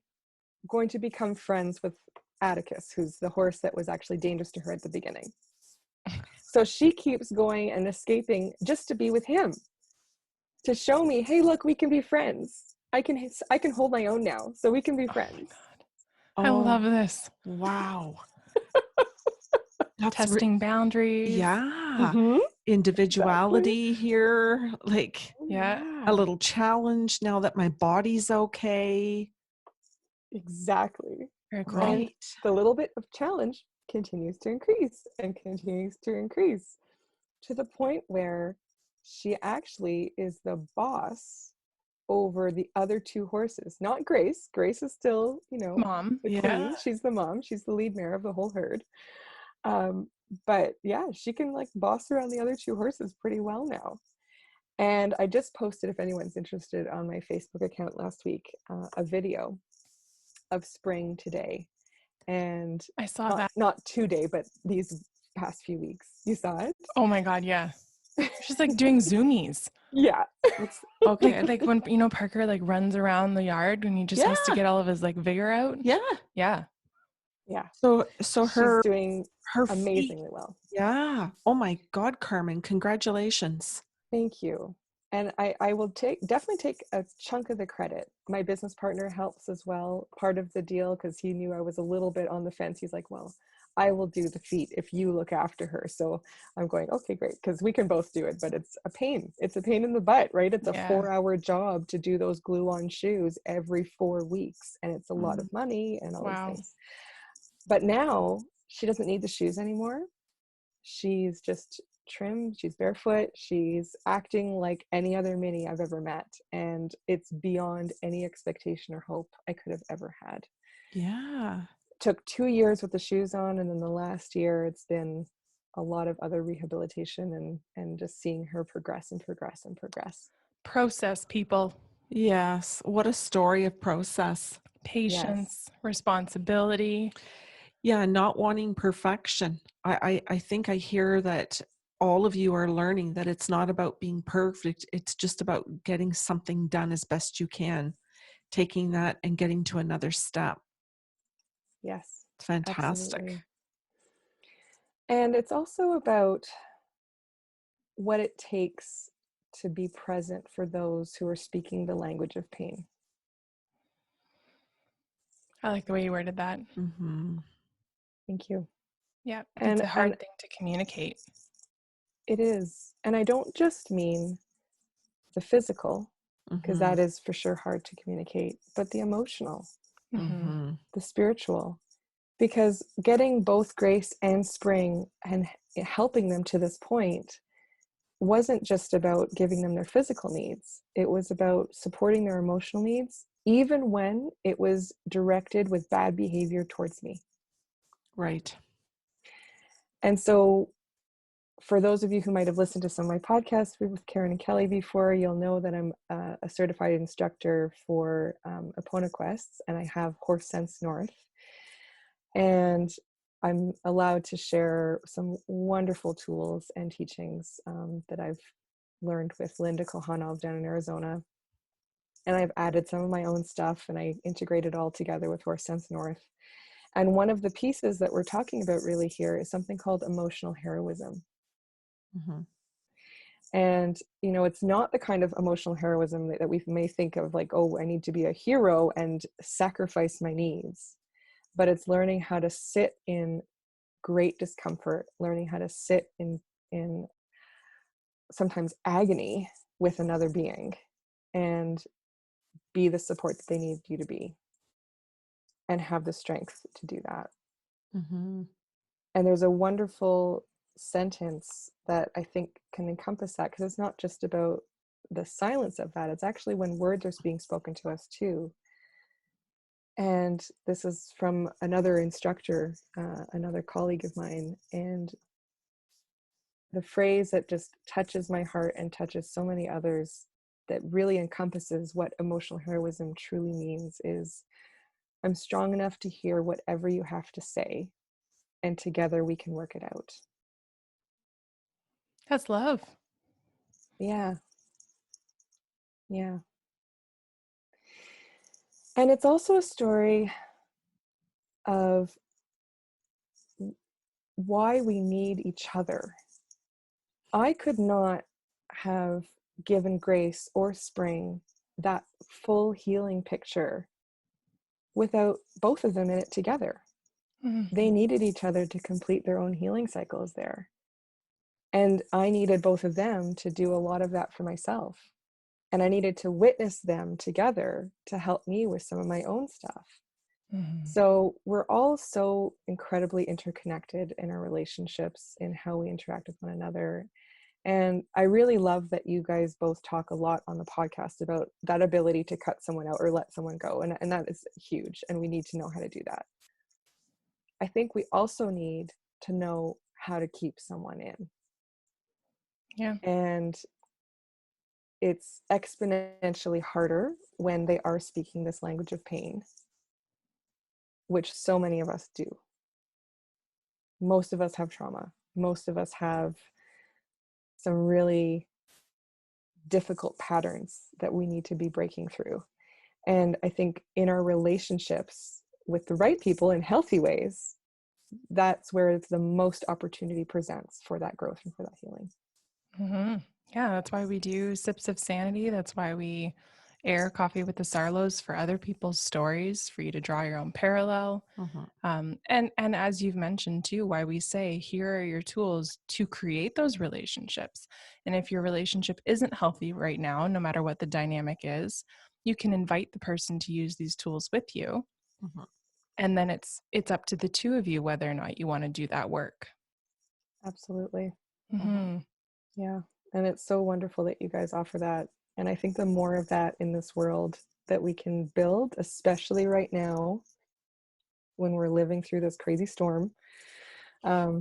going to become friends with Atticus, who's the horse that was actually dangerous to her at the beginning. So she keeps going and escaping just to be with him, to show me, hey, look, we can be friends. I can hold my own now, so we can be friends. Oh my God. I love this. Wow. That's Testing boundaries. Yeah. Mm-hmm. Individuality here. Like Yeah. a little challenge now that my body's okay. Exactly. Very cool. And the little bit of challenge continues to increase and continues to increase. to the point where she actually is the boss over the other two horses. Not Grace. Grace is still, Mom. the Yeah. queen. She's the mom. She's the lead mare of the whole herd. But yeah, she can like boss around the other two horses pretty well now. And I just posted, if anyone's interested, on my Facebook account last week, a video of Spring today. And I saw that. not today, but these past few weeks. You saw it? Oh my God, yeah. She's like doing zoomies. Yeah. It's okay. Like when, Parker like runs around the yard when he just has to Yeah. get all of his like vigor out. Yeah. Yeah. Yeah. So She's her doing feet. amazingly well. Yeah. Oh my God, Carmen, congratulations. Thank you. And I will definitely take a chunk of the credit. My business partner helps as well, part of the deal, because he knew I was a little bit on the fence. He's like, well, I will do the feet if you look after her. So I'm going, okay, great, because we can both do it, but it's a pain. It's a pain in the butt, right? It's a Yeah. 4-hour job to do those glue-on shoes every 4 weeks. And it's a lot of money and all these Wow. things. But now she doesn't need the shoes anymore. She's just trim, she's barefoot, she's acting like any other Minnie I've ever met, and it's beyond any expectation or hope I could have ever had. Yeah. Took 2 years with the shoes on, and then the last year it's been a lot of other rehabilitation and just seeing her progress and progress and progress. Process, people. Yes. What a story of process. Patience, responsibility. Yeah, not wanting perfection. I think I hear that all of you are learning that it's not about being perfect. It's just about getting something done as best you can, taking that and getting to another step. Yes. It's fantastic. Absolutely. And it's also about what it takes to be present for those who are speaking the language of pain. I like the way you worded that. Mm-hmm. Thank you. Yeah. And It's a hard thing to communicate. it is. And I don't just mean the physical, because Mm-hmm. that is for sure hard to communicate, but the emotional, Mm-hmm. the spiritual. Because getting both Grace and Spring and helping them to this point wasn't just about giving them their physical needs. It was about supporting their emotional needs, even when it was directed with bad behavior towards me. Right. And so for those of you who might have listened to some of my podcasts with Karen and Kelly before, you'll know that I'm a certified instructor for Epona Quests, and I have Horse Sense North. And I'm allowed to share some wonderful tools and teachings that I've learned with Linda Kohanov down in Arizona. And I've added some of my own stuff, and I integrate it all together with Horse Sense North. And one of the pieces that we're talking about really here is something called emotional heroism. Mm-hmm. And, it's not the kind of emotional heroism that we may think of like, oh, I need to be a hero and sacrifice my needs. But it's learning how to sit in great discomfort, learning how to sit in sometimes agony with another being and be the support that they need you to be and have the strength to do that. Mm-hmm. And there's a wonderful sentence that I think can encompass that, because it's not just about the silence of that. It's actually when words are being spoken to us too. And this is from another instructor, another colleague of mine. And the phrase that just touches my heart and touches so many others, that really encompasses what emotional heroism truly means, is, I'm strong enough to hear whatever you have to say, and together we can work it out. That's love. Yeah. Yeah. And it's also a story of why we need each other. I could not have given Grace or Spring that full healing picture without both of them in it together. Mm-hmm. They needed each other to complete their own healing cycles there. And I needed both of them to do a lot of that for myself. And I needed to witness them together to help me with some of my own stuff. So we're all so incredibly interconnected in our relationships, in how we interact with one another. And I really love that you guys both talk a lot on the podcast about that ability to cut someone out or let someone go. And that is huge. And we need to know how to do that. I think we also need to know how to keep someone in. Yeah. And it's exponentially harder when they are speaking this language of pain, which so many of us do. Most of us have trauma. Most of us have some really difficult patterns that we need to be breaking through. And I think in our relationships with the right people in healthy ways, that's where the most opportunity presents for that growth and for that healing. Mm-hmm. Yeah, that's why we do Sips of Sanity. That's why we air Coffee with the Sarlos for other people's stories, for you to draw your own parallel. And as you've mentioned too, why we say here are your tools to create those relationships. And if your relationship isn't healthy right now, no matter what the dynamic is, you can invite the person to use these tools with you. And then it's up to the two of you whether or not you want to do that work. Absolutely. Mm-hmm. Yeah. And it's so wonderful that you guys offer that. And I think the more of that in this world that we can build, especially right now when we're living through this crazy storm, I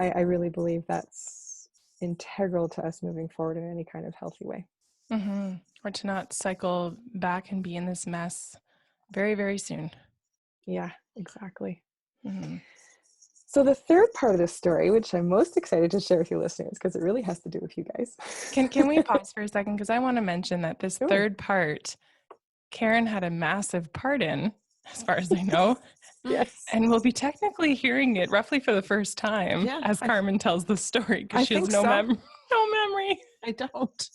really believe that's integral to us moving forward in any kind of healthy way. Mm-hmm. Or to not cycle back and be in this mess very, very soon. Yeah, exactly. Mm-hmm. So the third part of this story, which I'm most excited to share with your listeners, because it really has to do with you guys. Can we pause for a second? Because I want to mention that this third part, Karen had a massive part in, as far as I know. Yes. And we'll be technically hearing it roughly for the first time as Carmen tells the story, because she has no memory. I don't.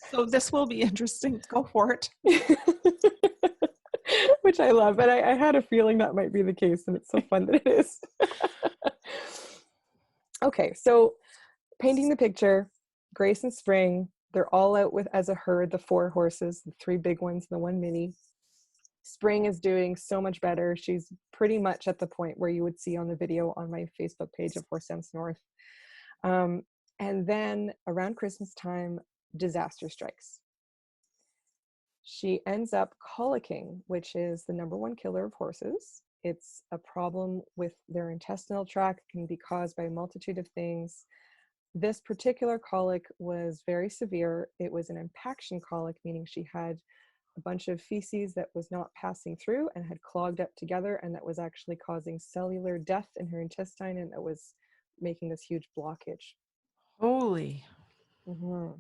So this will be interesting. Go for it. Which I love. And I had a feeling that might be the case, and it's so fun that it is. Okay, so painting the picture, Grace and Spring, they're all out with as a herd, the 4 horses, the 3 big ones, the 1 mini. Spring is doing so much better. She's pretty much at the point where you would see on the video on my Facebook page of Horse Sense North. And then around Christmas time, disaster strikes. She ends up colicking, which is the #1 killer of horses. It's a problem with their intestinal tract, can be caused by a multitude of things. This particular colic was very severe. It was an impaction colic, meaning she had a bunch of feces that was not passing through and had clogged up together, and that was actually causing cellular death in her intestine, and it was making this huge blockage. Holy. Mm-hmm.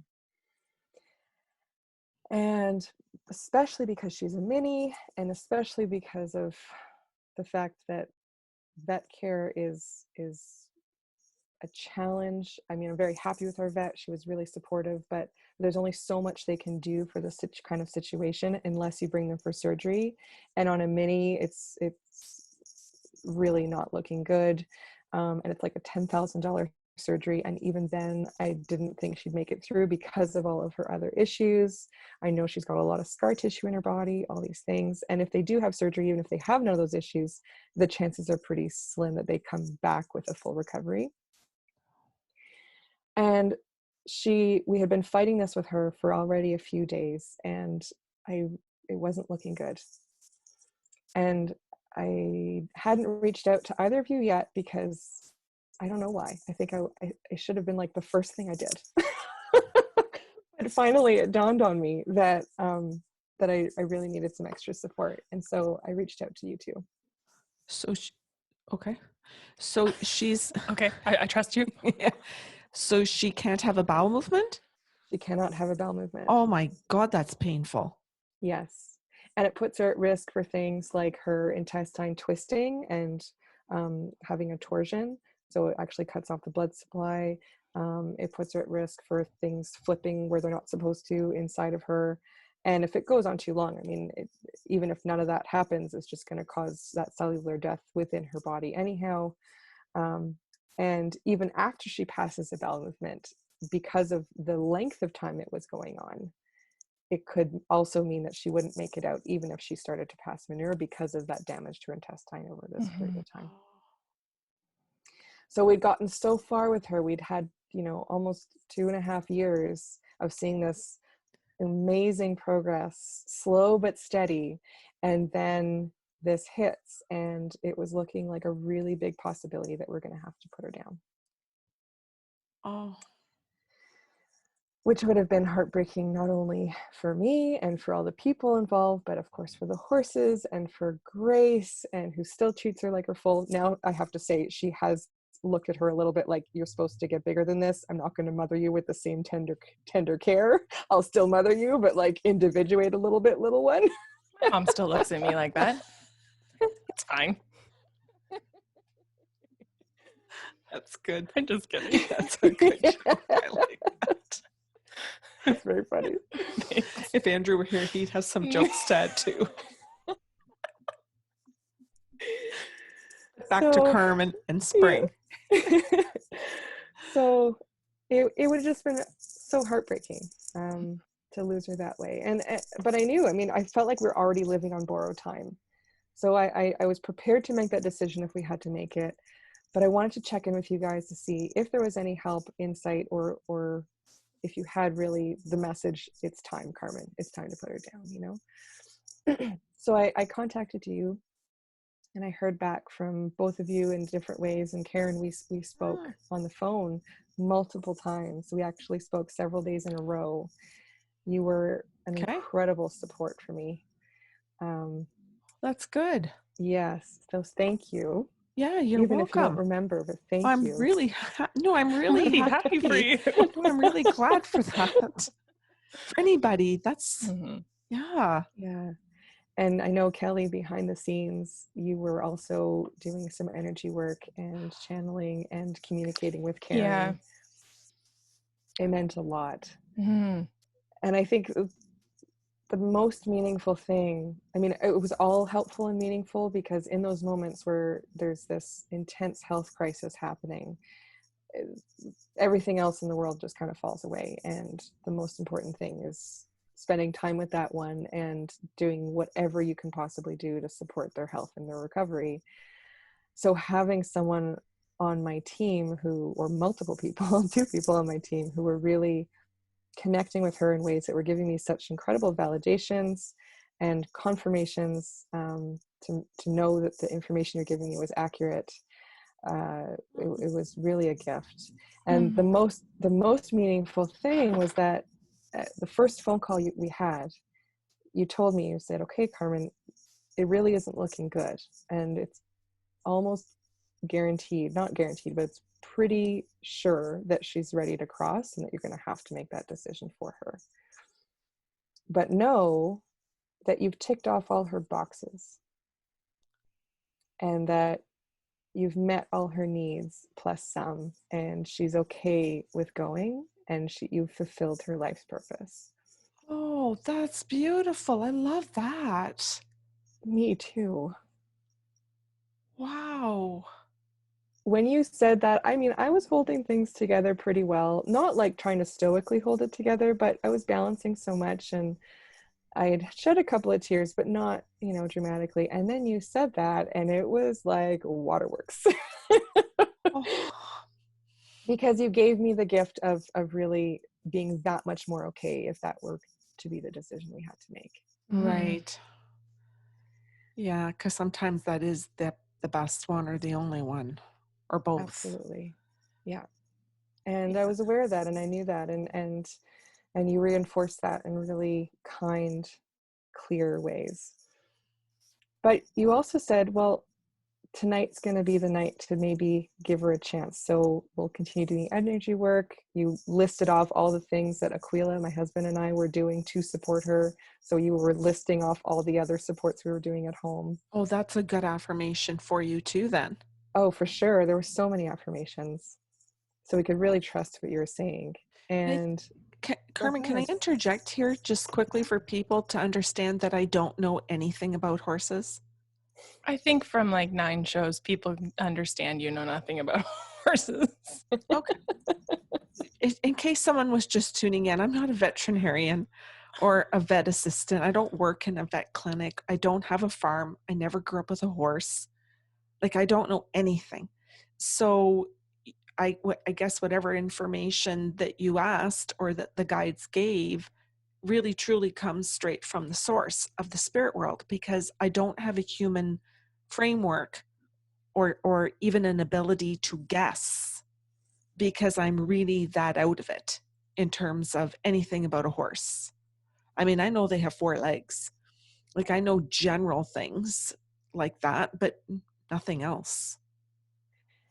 And especially because she's a mini, and especially because of the fact that vet care is a challenge. I mean, I'm very happy with our vet. She was really supportive, but there's only so much they can do for this kind of situation unless you bring them for surgery. And on a mini, it's really not looking good. And it's like a $10,000 surgery. And even then, I didn't think she'd make it through because of all of her other issues. I know she's got a lot of scar tissue in her body, all these things. And if they do have surgery, even if they have none of those issues, the chances are pretty slim that they come back with a full recovery. And we had been fighting this with her for already a few days, and it wasn't looking good. And I hadn't reached out to either of you yet because I don't know why. I think I should have been like the first thing I did. But finally it dawned on me that I really needed some extra support. And so I reached out to you too. Okay. So she's Okay, I trust you. yeah. So she can't have a bowel movement? She cannot have a bowel movement. Oh my God, that's painful. Yes. And it puts her at risk for things like her intestine twisting and having a torsion. So it actually cuts off the blood supply. It puts her at risk for things flipping where they're not supposed to inside of her. And if it goes on too long, I mean, even if none of that happens, it's just going to cause that cellular death within her body anyhow. And even after she passes a bowel movement, because of the length of time it was going on, it could also mean that she wouldn't make it out even if she started to pass manure because of that damage to her intestine over this period of time. So we'd gotten so far with her. We'd had, almost 2.5 years of seeing this amazing progress, slow but steady. And then this hits, and it was looking like a really big possibility that we're going to have to put her down. Oh. Which would have been heartbreaking, not only for me and for all the people involved, but of course for the horses and for Grace, and who still treats her like her full. Now I have to say, she has looked at her a little bit like, you're supposed to get bigger than this. I'm not going to mother you with the same tender care. I'll still mother you, but like individuate a little bit, little one. My mom still looks at me like that. It's fine. That's good. I'm just kidding. That's a good joke. I like that. It's very funny. If Andrew were here, he'd have some jokes to add too. Back to Carmen and spring. Yeah. So it would have just been so heartbreaking to lose her that way. But I knew, I felt like we're already living on borrowed time. So I was prepared to make that decision if we had to make it. But I wanted to check in with you guys to see if there was any help, insight, or if you had really the message, it's time, Carmen. It's time to put her down, So I contacted you, and I heard back from both of you in different ways. And Karen, we spoke on the phone multiple times. We actually spoke several days in a row. You were an incredible support for me. That's good. Yes. So thank you. Yeah, you're Even welcome. If you don't remember, but thank you. I'm really happy for you. No, I'm really glad for that. For anybody, that's yeah. And I know, Kelly, behind the scenes, you were also doing some energy work and channeling and communicating with Karen. Yeah. It meant a lot. Mm-hmm. And I think the most meaningful thing, it was all helpful and meaningful, because in those moments where there's this intense health crisis happening, everything else in the world just kind of falls away. And the most important thing is spending time with that one and doing whatever you can possibly do to support their health and their recovery. So having someone on my team or multiple people, 2 people on my team, who were really connecting with her in ways that were giving me such incredible validations and confirmations, to know that the information you're giving me was accurate. It was really a gift. And the most meaningful thing was that the first phone call we had, you told me, you said, okay, Carmen, it really isn't looking good. And it's almost guaranteed, not guaranteed, but it's pretty sure that she's ready to cross and that you're going to have to make that decision for her. But know that you've ticked off all her boxes and that you've met all her needs plus some, and she's okay with going, and you've fulfilled her life's purpose. Oh, that's beautiful. I love that. Me too. Wow. When you said that, I was holding things together pretty well, not like trying to stoically hold it together, but I was balancing so much, and I had shed a couple of tears, but not, dramatically. And then you said that, and it was like waterworks. Because you gave me the gift of really being that much more okay if that were to be the decision we had to make. Right. Yeah, because sometimes that is the best one or the only one, or both. Absolutely. Yeah. And I was aware of that, and I knew that, and you reinforced that in really kind, clear ways. But you also said, well, tonight's going to be the night to maybe give her a chance. So we'll continue doing energy work. You listed off all the things that Aquila, my husband, and I were doing to support her. So you were listing off all the other supports we were doing at home. Oh, that's a good affirmation for you too, then. Oh, for sure. There were so many affirmations. So we could really trust what you were saying. And Carmen, can I interject here just quickly for people to understand that I don't know anything about horses? I think from like 9 shows, people understand you know nothing about horses. Okay. In case someone was just tuning in, I'm not a veterinarian. or a vet assistant. I don't work in a vet clinic. I don't have a farm. I never grew up with a horse. Like, I don't know anything. So I guess whatever information that you asked or that the guides gave really truly comes straight from the source of the spirit world, because I don't have a human framework or even an ability to guess, because I'm really that out of it in terms of anything about a horse. I mean, I know they have 4 legs. Like, I know general things like that, but nothing else.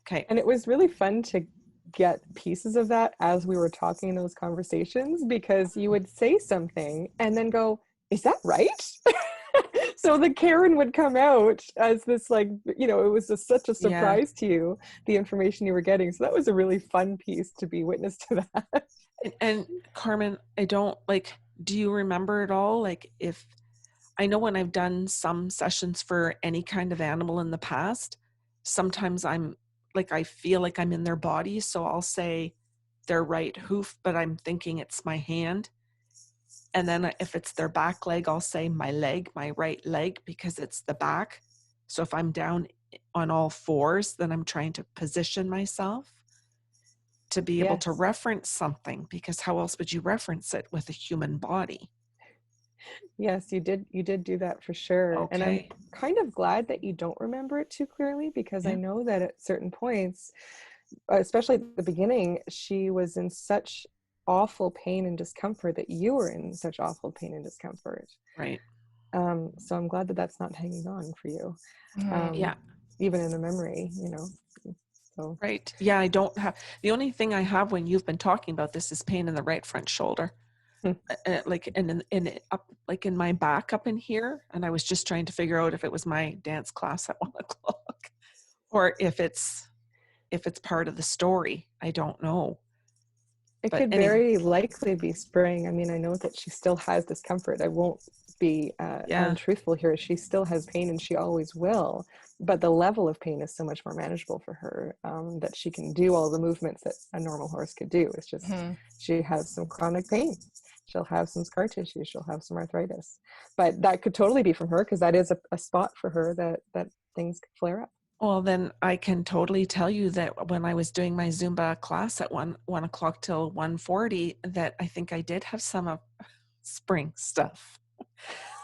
Okay. And it was really fun to get pieces of that as we were talking in those conversations, because you would say something and then go, is that right? So the Karen would come out as this, like, it was just such a surprise to you, the information you were getting. So that was a really fun piece to be witness to that. And Carmen, I don't do you remember at all? Like, if I know when I've done some sessions for any kind of animal in the past, sometimes I feel like I'm in their body. So I'll say their right hoof, but I'm thinking it's my hand. And then if it's their back leg, I'll say my leg, my right leg, because it's the back. So if I'm down on all 4s, then I'm trying to position myself to be able to reference something, because how else would you reference it with a human body? Yes, you did do that for sure. Okay. And I'm kind of glad that you don't remember it too clearly, because I know that at certain points, especially at the beginning, she was in such awful pain and discomfort that you were in such awful pain and discomfort. Right. So I'm glad that that's not hanging on for you. Even in a memory, So Right. Yeah, I don't have, the only thing I have when you've been talking about this is pain in the right front shoulder. Like in my back up in here, and I was just trying to figure out if it was my dance class at 1:00 or if it's part of the story. I don't know. It could very likely be spraying. I mean, I know that she still has discomfort. I won't be untruthful here. She still has pain, and she always will. But the level of pain is so much more manageable for her, that she can do all the movements that a normal horse could do. It's just she has some chronic pain. She'll have some scar tissue. She'll have some arthritis. But that could totally be from her, because that is a spot for her that things could flare up. Well, then I can totally tell you that when I was doing my Zumba class at 1:00 till 1:40, that I think I did have some of spring stuff,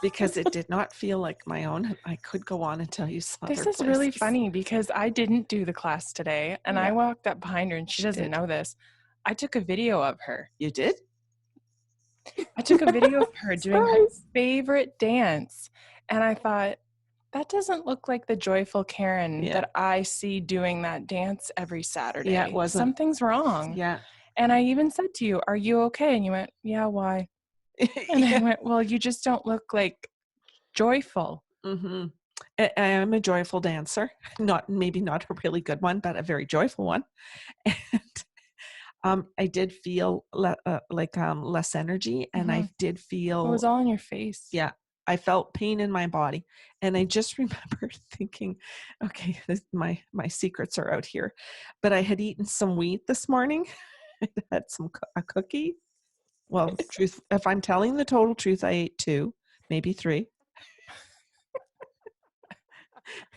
because it did not feel like my own. I could go on and tell you some other places. This is really funny, because I didn't do the class today, and I walked up behind her, and she doesn't know this. I took a video of her. You did? I took a video of her doing her favorite dance, and I thought, that doesn't look like the joyful Karen that I see doing that dance every Saturday. Yeah, it wasn't. Something's wrong. Yeah. And I even said to you, are you okay? And you went, yeah, why? And I went, well, you just don't look like joyful. Mm-hmm. I am a joyful dancer. Maybe not a really good one, but a very joyful one. And I did feel less energy, and I did feel... It was all in your face. Yeah. I felt pain in my body. And I just remember thinking, okay, my secrets are out here. But I had eaten some wheat this morning. I had a cookie. Well, if I'm telling the total truth, I ate 2, maybe 3.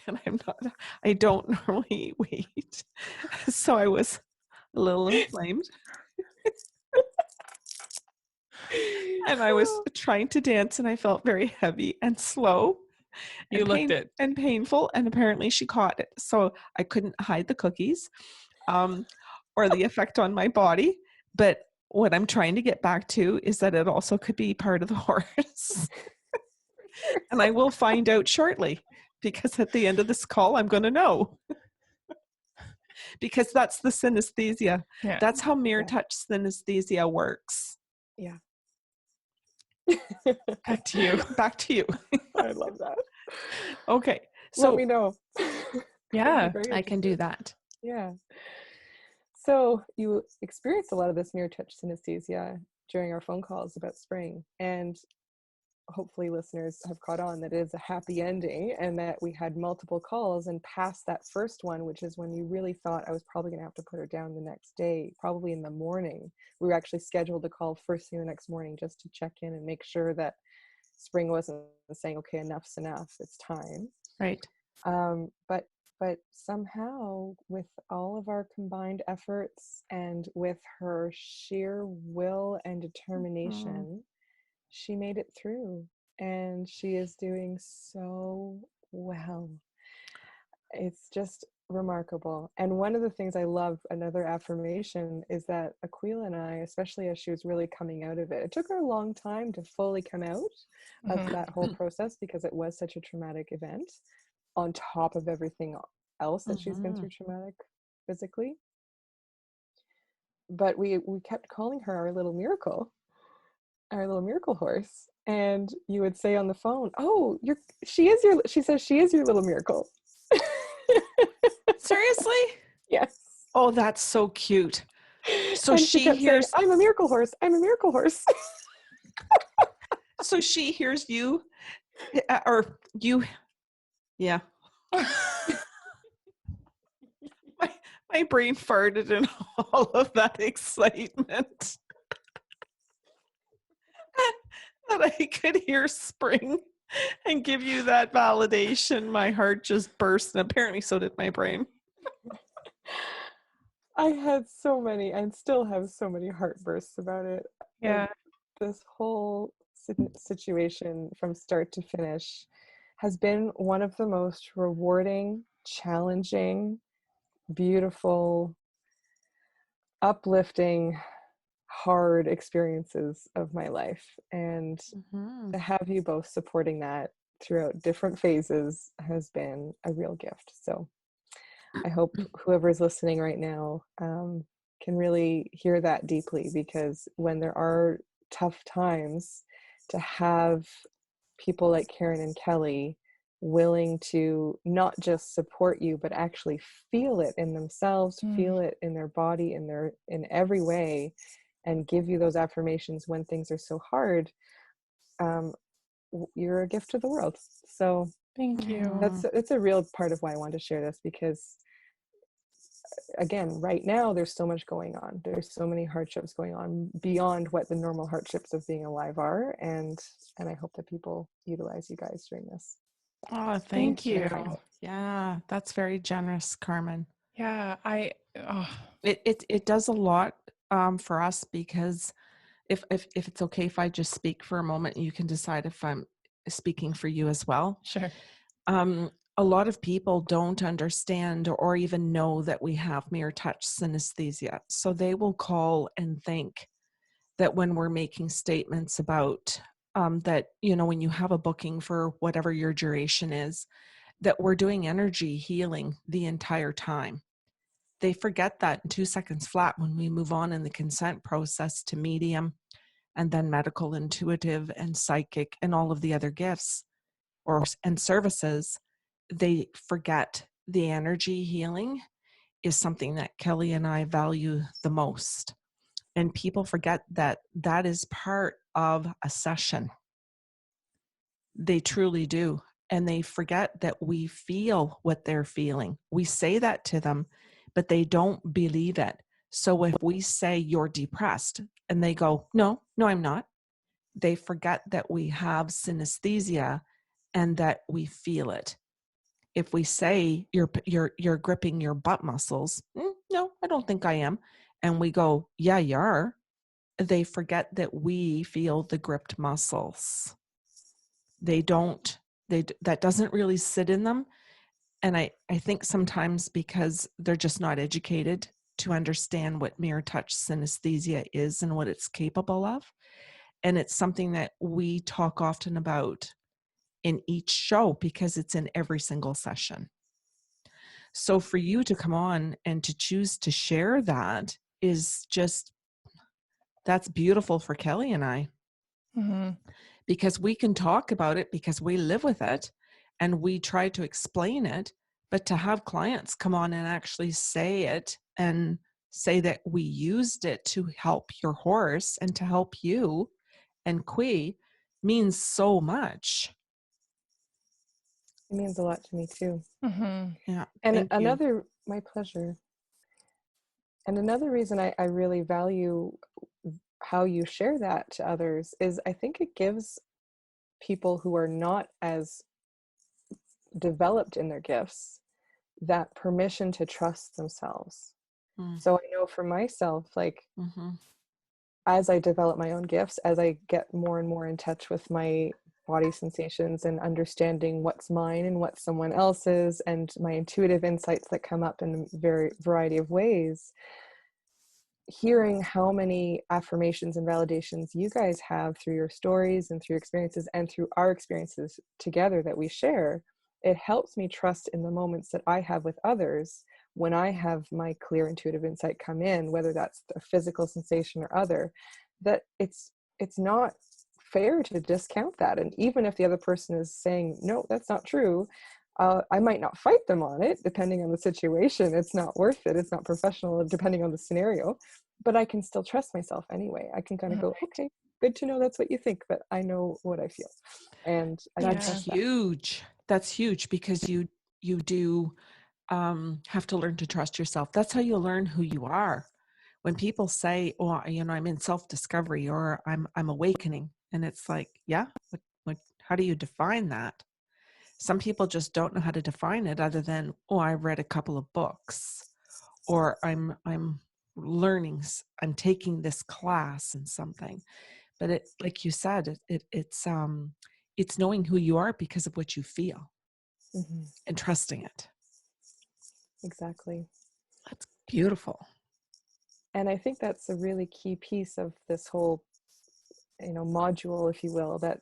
And I don't normally eat wheat. So I was a little inflamed. And I was trying to dance, and I felt very heavy and slow. You looked it. And painful, and apparently she caught it. So I couldn't hide the cookies or the effect on my body. But what I'm trying to get back to is that it also could be part of the horse. And I will find out shortly, because at the end of this call, I'm going to know. Because that's the synesthesia. Yeah. That's how mirror touch synesthesia works. Yeah. Back to you. Back to you. I love that. Okay. So let me know. Yeah, I can do that. Yeah. So you experienced a lot of this mirror touch synesthesia during our phone calls about spring. And hopefully listeners have caught on that it is a happy ending, and that we had multiple calls, and past that first one, which is when you really thought I was probably going to have to put her down the next day, probably in the morning. We were actually scheduled to call first thing the next morning just to check in and make sure that Spring wasn't saying, okay, enough's enough, it's time. Right. But somehow, with all of our combined efforts and with her sheer will and determination, she made it through, and she is doing so well. It's just remarkable. And one of the things I love, another affirmation, is that Aquila and I, especially as she was really coming out of it, it took her a long time to fully come out of that whole process, because it was such a traumatic event on top of everything else that she's been through traumatic physically. But we kept calling her our little miracle horse. And you would say on the phone, "Oh, she says she is your little miracle." Seriously? Yes. Oh, that's so cute. So and she kept hears, saying, "I'm a miracle horse. I'm a miracle horse." so she hears you, or you, yeah. my brain farted in all of that excitement. That I could hear Spring and give you that validation. My heart just burst, and apparently so did my brain. I had so many, and still have so many heartbursts about it. Yeah. This whole situation from start to finish has been one of the most rewarding, challenging, beautiful, uplifting, hard experiences of my life. And to have you both supporting that throughout different phases has been a real gift. So I hope whoever's listening right now can really hear that deeply, because when there are tough times, to have people like Karen and Kelly willing to not just support you, but actually feel it in themselves, feel it in their body, in every way, and give you those affirmations when things are so hard, you're a gift to the world. So Thank you. it's a real part of why I wanted to share this, because again, right now there's so much going on. There's so many hardships going on beyond what the normal hardships of being alive are, and I hope that people utilize you guys during this. Oh, thank you. Yeah, that's very generous, Carmen. Yeah, It does a lot for us, because if it's okay if I just speak for a moment, you can decide if I'm speaking for you as well. sure. A lot of people don't understand or even know that we have mirror touch synesthesia. So they will call and think that when we're making statements about that, when you have a booking for whatever your duration is, that we're doing energy healing the entire time. They forget that in 2 seconds flat when we move on in the consent process to medium, and then medical, intuitive, and psychic, and all of the other gifts and services. They forget the energy healing is something that Kelly and I value the most. And people forget that that is part of a session. They truly do. And they forget that we feel what they're feeling. We say that to them, but they don't believe it. So if we say you're depressed and they go, no, I'm not, they forget that we have synesthesia and that we feel it. If we say you're gripping your butt muscles, no, I don't think I am, and we go, yeah, you are, they forget that we feel the gripped muscles. That doesn't really sit in them. And I think sometimes because they're just not educated to understand what mirror touch synesthesia is and what it's capable of. And it's something that we talk often about in each show, because it's in every single session. So for you to come on and to choose to share that is just, that's beautiful for Kelly and I, because we can talk about it because we live with it and we try to explain it. But to have clients come on and actually say it and say that we used it to help your horse and to help you and Qui, means so much. It means a lot to me too. Mm-hmm. Yeah. And Thank you. my pleasure. And another reason I really value how you share that to others is I think it gives people who are not as developed in their gifts that permission to trust themselves. Mm. So I know for myself, like Mm-hmm. as I develop my own gifts, as I get more and more in touch with my body sensations and understanding what's mine and what someone else's, and my intuitive insights that come up in a variety of ways, hearing how many affirmations and validations you guys have through your stories and through your experiences and through our experiences together that we share, it helps me trust in the moments that I have with others when I have my clear intuitive insight come in, whether that's a physical sensation or other, that it's not fair to discount that. And even if the other person is saying, no, that's not true, I might not fight them on it, depending on the situation. It's not worth it. It's not professional, depending on the scenario. But I can still trust myself anyway. I can kind of go, okay, good to know that's what you think, but I know what I feel, and I can That's trust that. huge. That's huge because you do have to learn to trust yourself. That's how you learn who you are. When people say, "Oh, I'm in self-discovery," or "I'm awakening," and it's like, yeah, how do you define that? Some people just don't know how to define it other than, "Oh, I read a couple of books," or I'm learning, I'm taking this class in something. But it, like you said, it's knowing who you are because of what you feel Mm-hmm. and trusting it. Exactly. That's beautiful. And I think that's a really key piece of this whole, module, if you will, that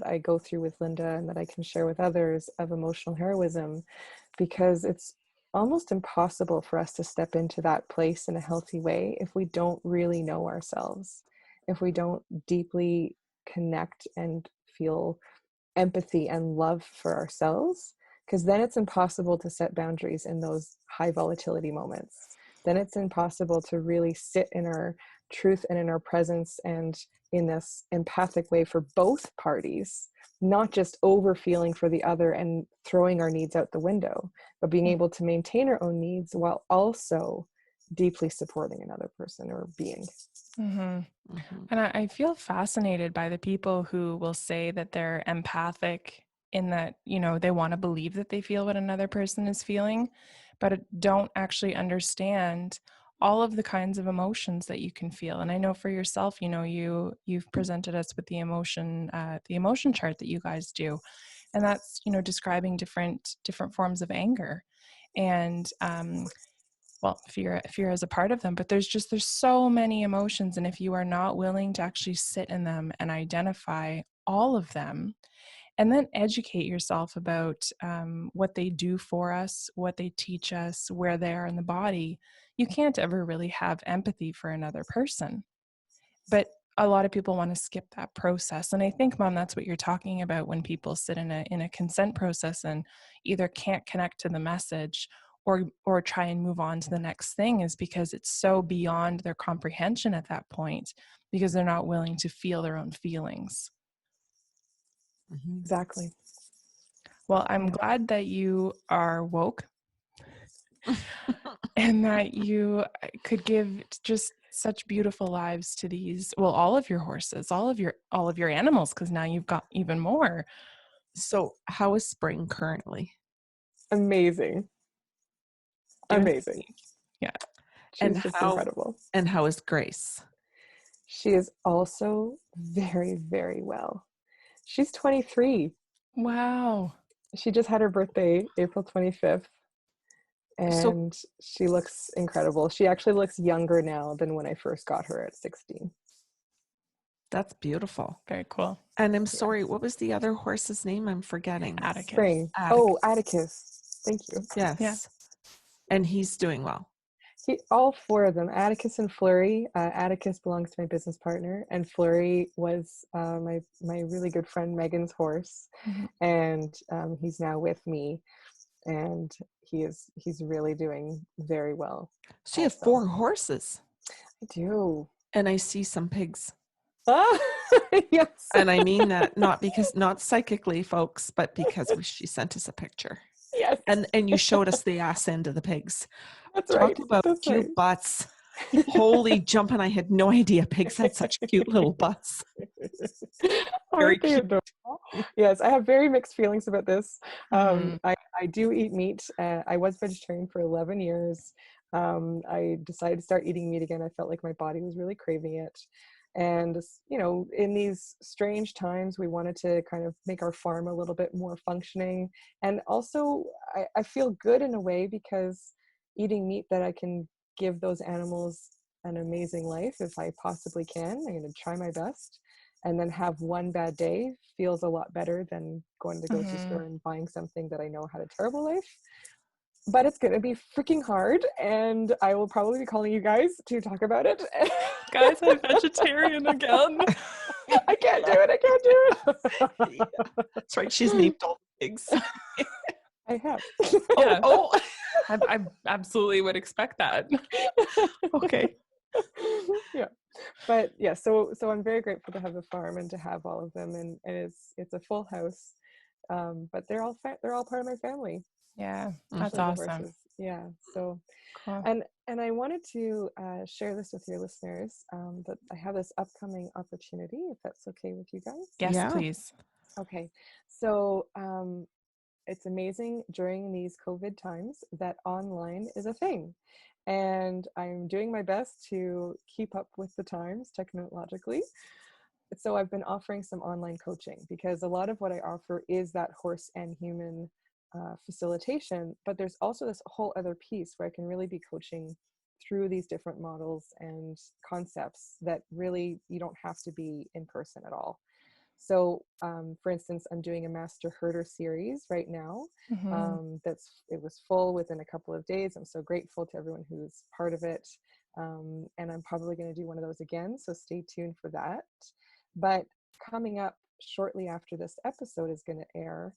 I go through with Linda and that I can share with others of emotional heroism, because it's almost impossible for us to step into that place in a healthy way if we don't really know ourselves, if we don't deeply connect and feel empathy and love for ourselves, because then it's impossible to set boundaries in those high volatility moments. Then it's impossible to really sit in our truth and in our presence and in this empathic way for both parties, not just over feeling for the other and throwing our needs out the window, but being able to maintain our own needs while also deeply supporting another person or being. Mm-hmm. Mm-hmm. And I feel fascinated by the people who will say that they're empathic in that, they want to believe that they feel what another person is feeling, but don't actually understand all of the kinds of emotions that you can feel. And I know for yourself, you've presented us with the emotion chart that you guys do. And that's, describing different forms of anger. And well, fear is a part of them, but there's so many emotions, and if you are not willing to actually sit in them and identify all of them and then educate yourself about what they do for us, what they teach us, where they are in the body, you can't ever really have empathy for another person. But a lot of people want to skip that process, and I think, Mom, that's what you're talking about when people sit in a consent process and either can't connect to the message or try and move on to the next thing, is because it's so beyond their comprehension at that point, because they're not willing to feel their own feelings. Mm-hmm. Exactly. Well, I'm Yeah. glad that you are woke and that you could give just such beautiful lives to these, well, all of your horses, all of your animals, because now you've got even more. So, how is Spring currently? Amazing. Doing Amazing. yeah. And She's just how incredible. and how is Grace? She is also very, very well. She's 23. Wow. She just had her birthday, April 25th, So and she looks incredible. She actually looks younger now than when I first got her at 16. that's beautiful. Very cool. And I'm Yeah. sorry, what was the other horse's name? I'm forgetting. Atticus. Spring. Atticus. Oh, Atticus. Thank you. Yes. Yeah. And he's doing well. All four of them, Atticus and Flurry. Atticus belongs to my business partner, and Flurry was my really good friend Megan's horse, Mhm. and he's now with me, and he's really doing very well. So you have Also, 4 horses. I do. And I see some pigs. Ah! Yes. And I mean that not psychically, folks, but because she sent us a picture. Yes. And you showed us the ass end of the pigs. That's Talk right. about That's cute right. butts. Holy jumping. I had no idea pigs had such cute little butts. Very Aren't they cute. adorable? Yes, I have very mixed feelings about this. Mhm. I do eat meat. I was vegetarian for 11 years. I decided to start eating meat again. I felt like my body was really craving it. And, you know, in these strange times, we wanted to kind of make our farm a little bit more functioning. And also, I feel good in a way because eating meat that I can give those animals an amazing life if I possibly can. I'm going to try my best. And then have one bad day feels a lot better than going to the grocery store Mhm. and buying something that I know had a terrible life. But it's going to be freaking hard. And I will probably be calling you guys to talk about it. Guys, I'm vegetarian again. I can't do it. I can't do Yeah, that's right. She's named all the pigs. it. I have. Yeah. Oh, I absolutely would expect that. okay. Yeah, but yeah, so I'm very grateful to have the farm and to have all of them, and it's a full house. But they're all part of my family, Yeah, that's especially the awesome. horses. Yeah, so Cool. and I wanted to share this with your listeners, that I have this upcoming opportunity, if that's okay with you guys. Yes, Yeah. please. Okay, so it's amazing during these COVID times that online is a thing. And I'm doing my best to keep up with the times technologically. So I've been offering some online coaching because a lot of what I offer is that horse and human facilitation, but there's also this whole other piece where I can really be coaching through these different models and concepts that really you don't have to be in person at all. So, for instance, I'm doing a master herder series right now. Mhm. It was full within a couple of days. I'm so grateful to everyone who's part of it, and I'm probably going to do one of those again. So stay tuned for that. But coming up shortly after this episode is going to air,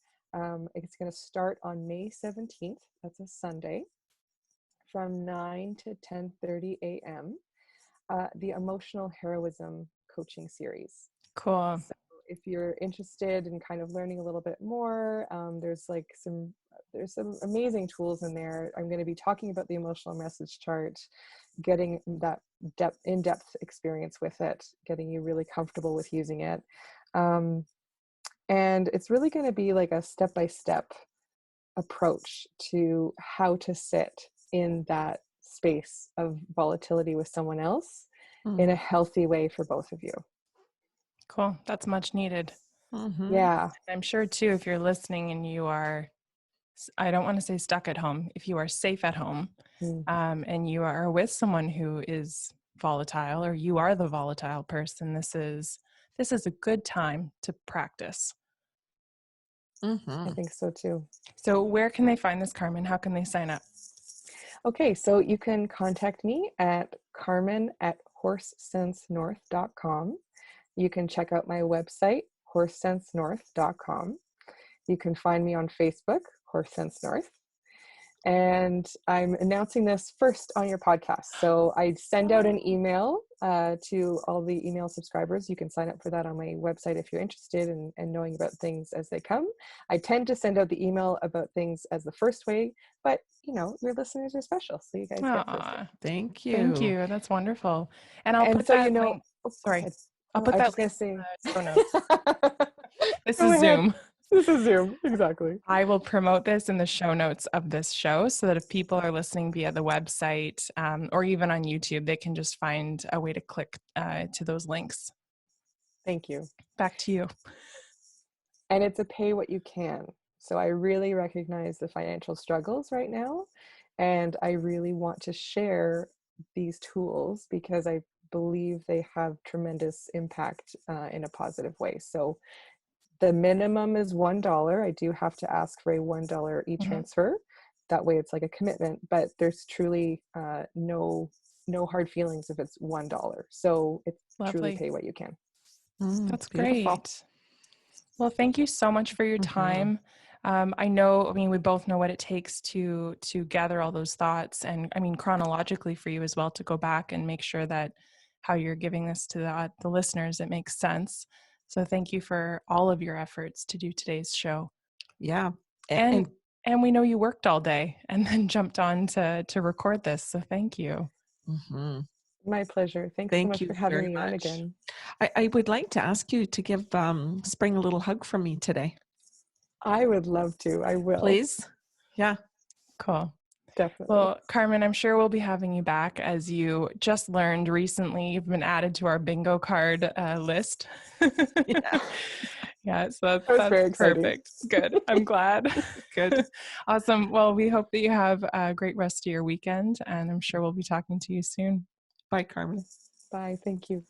it's going to start on May 17th. That's a Sunday, from 9 to 10:30 a.m. The Emotional Heroism Coaching Series. Cool. So if you're interested in kind of learning a little bit more, there's some amazing tools in there. I'm going to be talking about the emotional message chart, getting that in-depth experience with it, getting you really comfortable with using it. And it's really going to be like a step-by-step approach to how to sit in that space of volatility with someone else in a healthy way for both of you. Cool. That's much needed. Mm-hmm. Yeah. I'm sure too, if you're listening and you are, I don't want to say stuck at home, if you are safe at home, Mm. and you are with someone who is volatile, or you are the volatile person, this is a good time to practice. I think so too. So where can they find this, Carmen? How can they sign up? Okay, so you can contact me at carmen@horsesensenorth.com. You can check out my website, horsesensenorth.com. You can find me on Facebook, Horse Sense North. And I'm announcing this first on your podcast. So I send out an email to all the email subscribers. You can sign up for that on my website if you're interested in knowing about things as they come. I tend to send out the email about things as the first way, but you know, your listeners are special, so you guys get first. Thank you. Thank you. That's wonderful. And I'll And put so that you know, link. oh, go Sorry. ahead. I'll Oh, put I was that just going link to in say. the show notes. This Go is ahead. Zoom. This is Zoom, exactly. I will promote this in the show notes of this show so that if people are listening via the website, or even on YouTube, they can just find a way to click to those links. Thank you. Back to you. And it's a pay what you can. So I really recognize the financial struggles right now. And I really want to share these tools because I believe they have tremendous impact in a positive way. So the minimum is $1. I do have to ask for a $1 e-transfer. That way it's like a commitment, but there's truly no hard feelings if it's $1. So it's truly Lovely. pay what you can. That's Beautiful. great. Well, thank you so much for your time. I mean, we both know what it takes to gather all those thoughts, and I mean, chronologically for you as well, to go back and make sure that how you're giving this to the listeners. It makes sense. So thank you for all of your efforts to do today's show. Yeah. And we know you worked all day and then jumped on to record this. So thank you. Mm-hmm. My pleasure. Thanks so Thank much you for having very me on much. again. I would like to ask you to give Spring a little hug from me today. I would love to. I will. Please. Yeah. Cool. Definitely. Well, Carmen, I'm sure we'll be having you back. As you just learned recently, you've been added to our bingo card list. Yeah. Yeah, so That was that's very exciting. perfect. Good. I'm glad. Good. Awesome. Well, we hope that you have a great rest of your weekend, and I'm sure we'll be talking to you soon. Bye, Carmen. Bye. Thank you.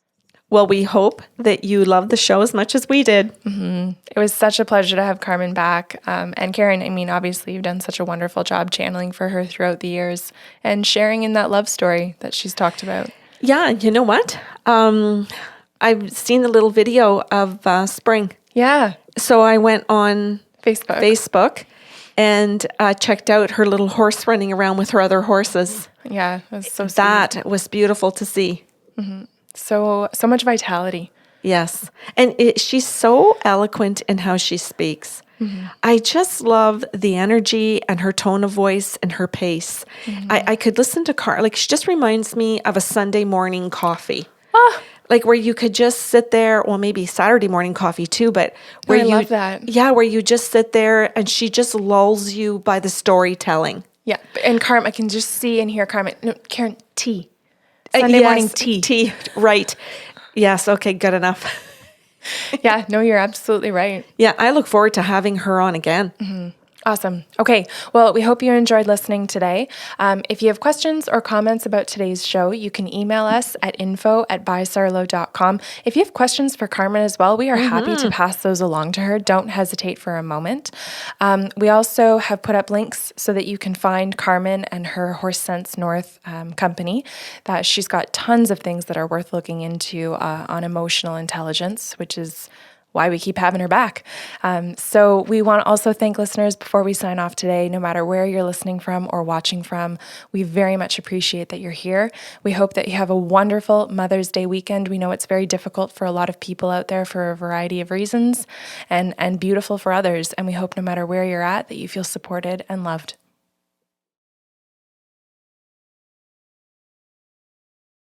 Well, we hope that you love the show as much as we did. Mm-hmm. It was such a pleasure to have Carmen back. And Karen, I mean, obviously, you've done such a wonderful job channeling for her throughout the years and sharing in that love story that she's talked about. Yeah, you know what? I've seen a little video of Spring. Yeah. So I went on Facebook and checked out her little horse running around with her other horses. Yeah, it was so sweet. That was beautiful to see. Mm-hmm. So much vitality. Yes. And she's so eloquent in how she speaks. Mm-hmm. I just love the energy and her tone of voice and her pace. Mm-hmm. I could listen to like she just reminds me of a Sunday morning coffee. Like where you could just sit there, well, maybe Saturday morning coffee too, but where I love that. Yeah, where you just sit there and she just lulls you by the storytelling. Yeah. And Carmen, I can just see and hear Carmen. No, Karen, tea. Sunday morning tea. Tea, right. Yes, okay, good enough. Yeah, no, you're absolutely right. Yeah, I look forward to having her on again. Mm-hmm. Awesome. Okay. Well, we hope you enjoyed listening today. If you have questions or comments about today's show, you can email us at info@bysarlo.com. If you have questions for Carmen as well, we are happy to pass those along to her. Don't hesitate for a moment. We also have put up links so that you can find Carmen and her Horse Sense North company. That she's got tons of things that are worth looking into on emotional intelligence, which is why we keep having her back. So we want to also thank listeners before we sign off today, no matter where you're listening from or watching from. We very much appreciate that you're here. We hope that you have a wonderful Mother's Day weekend. We know it's very difficult for a lot of people out there for a variety of reasons and beautiful for others. And we hope no matter where you're at, that you feel supported and loved.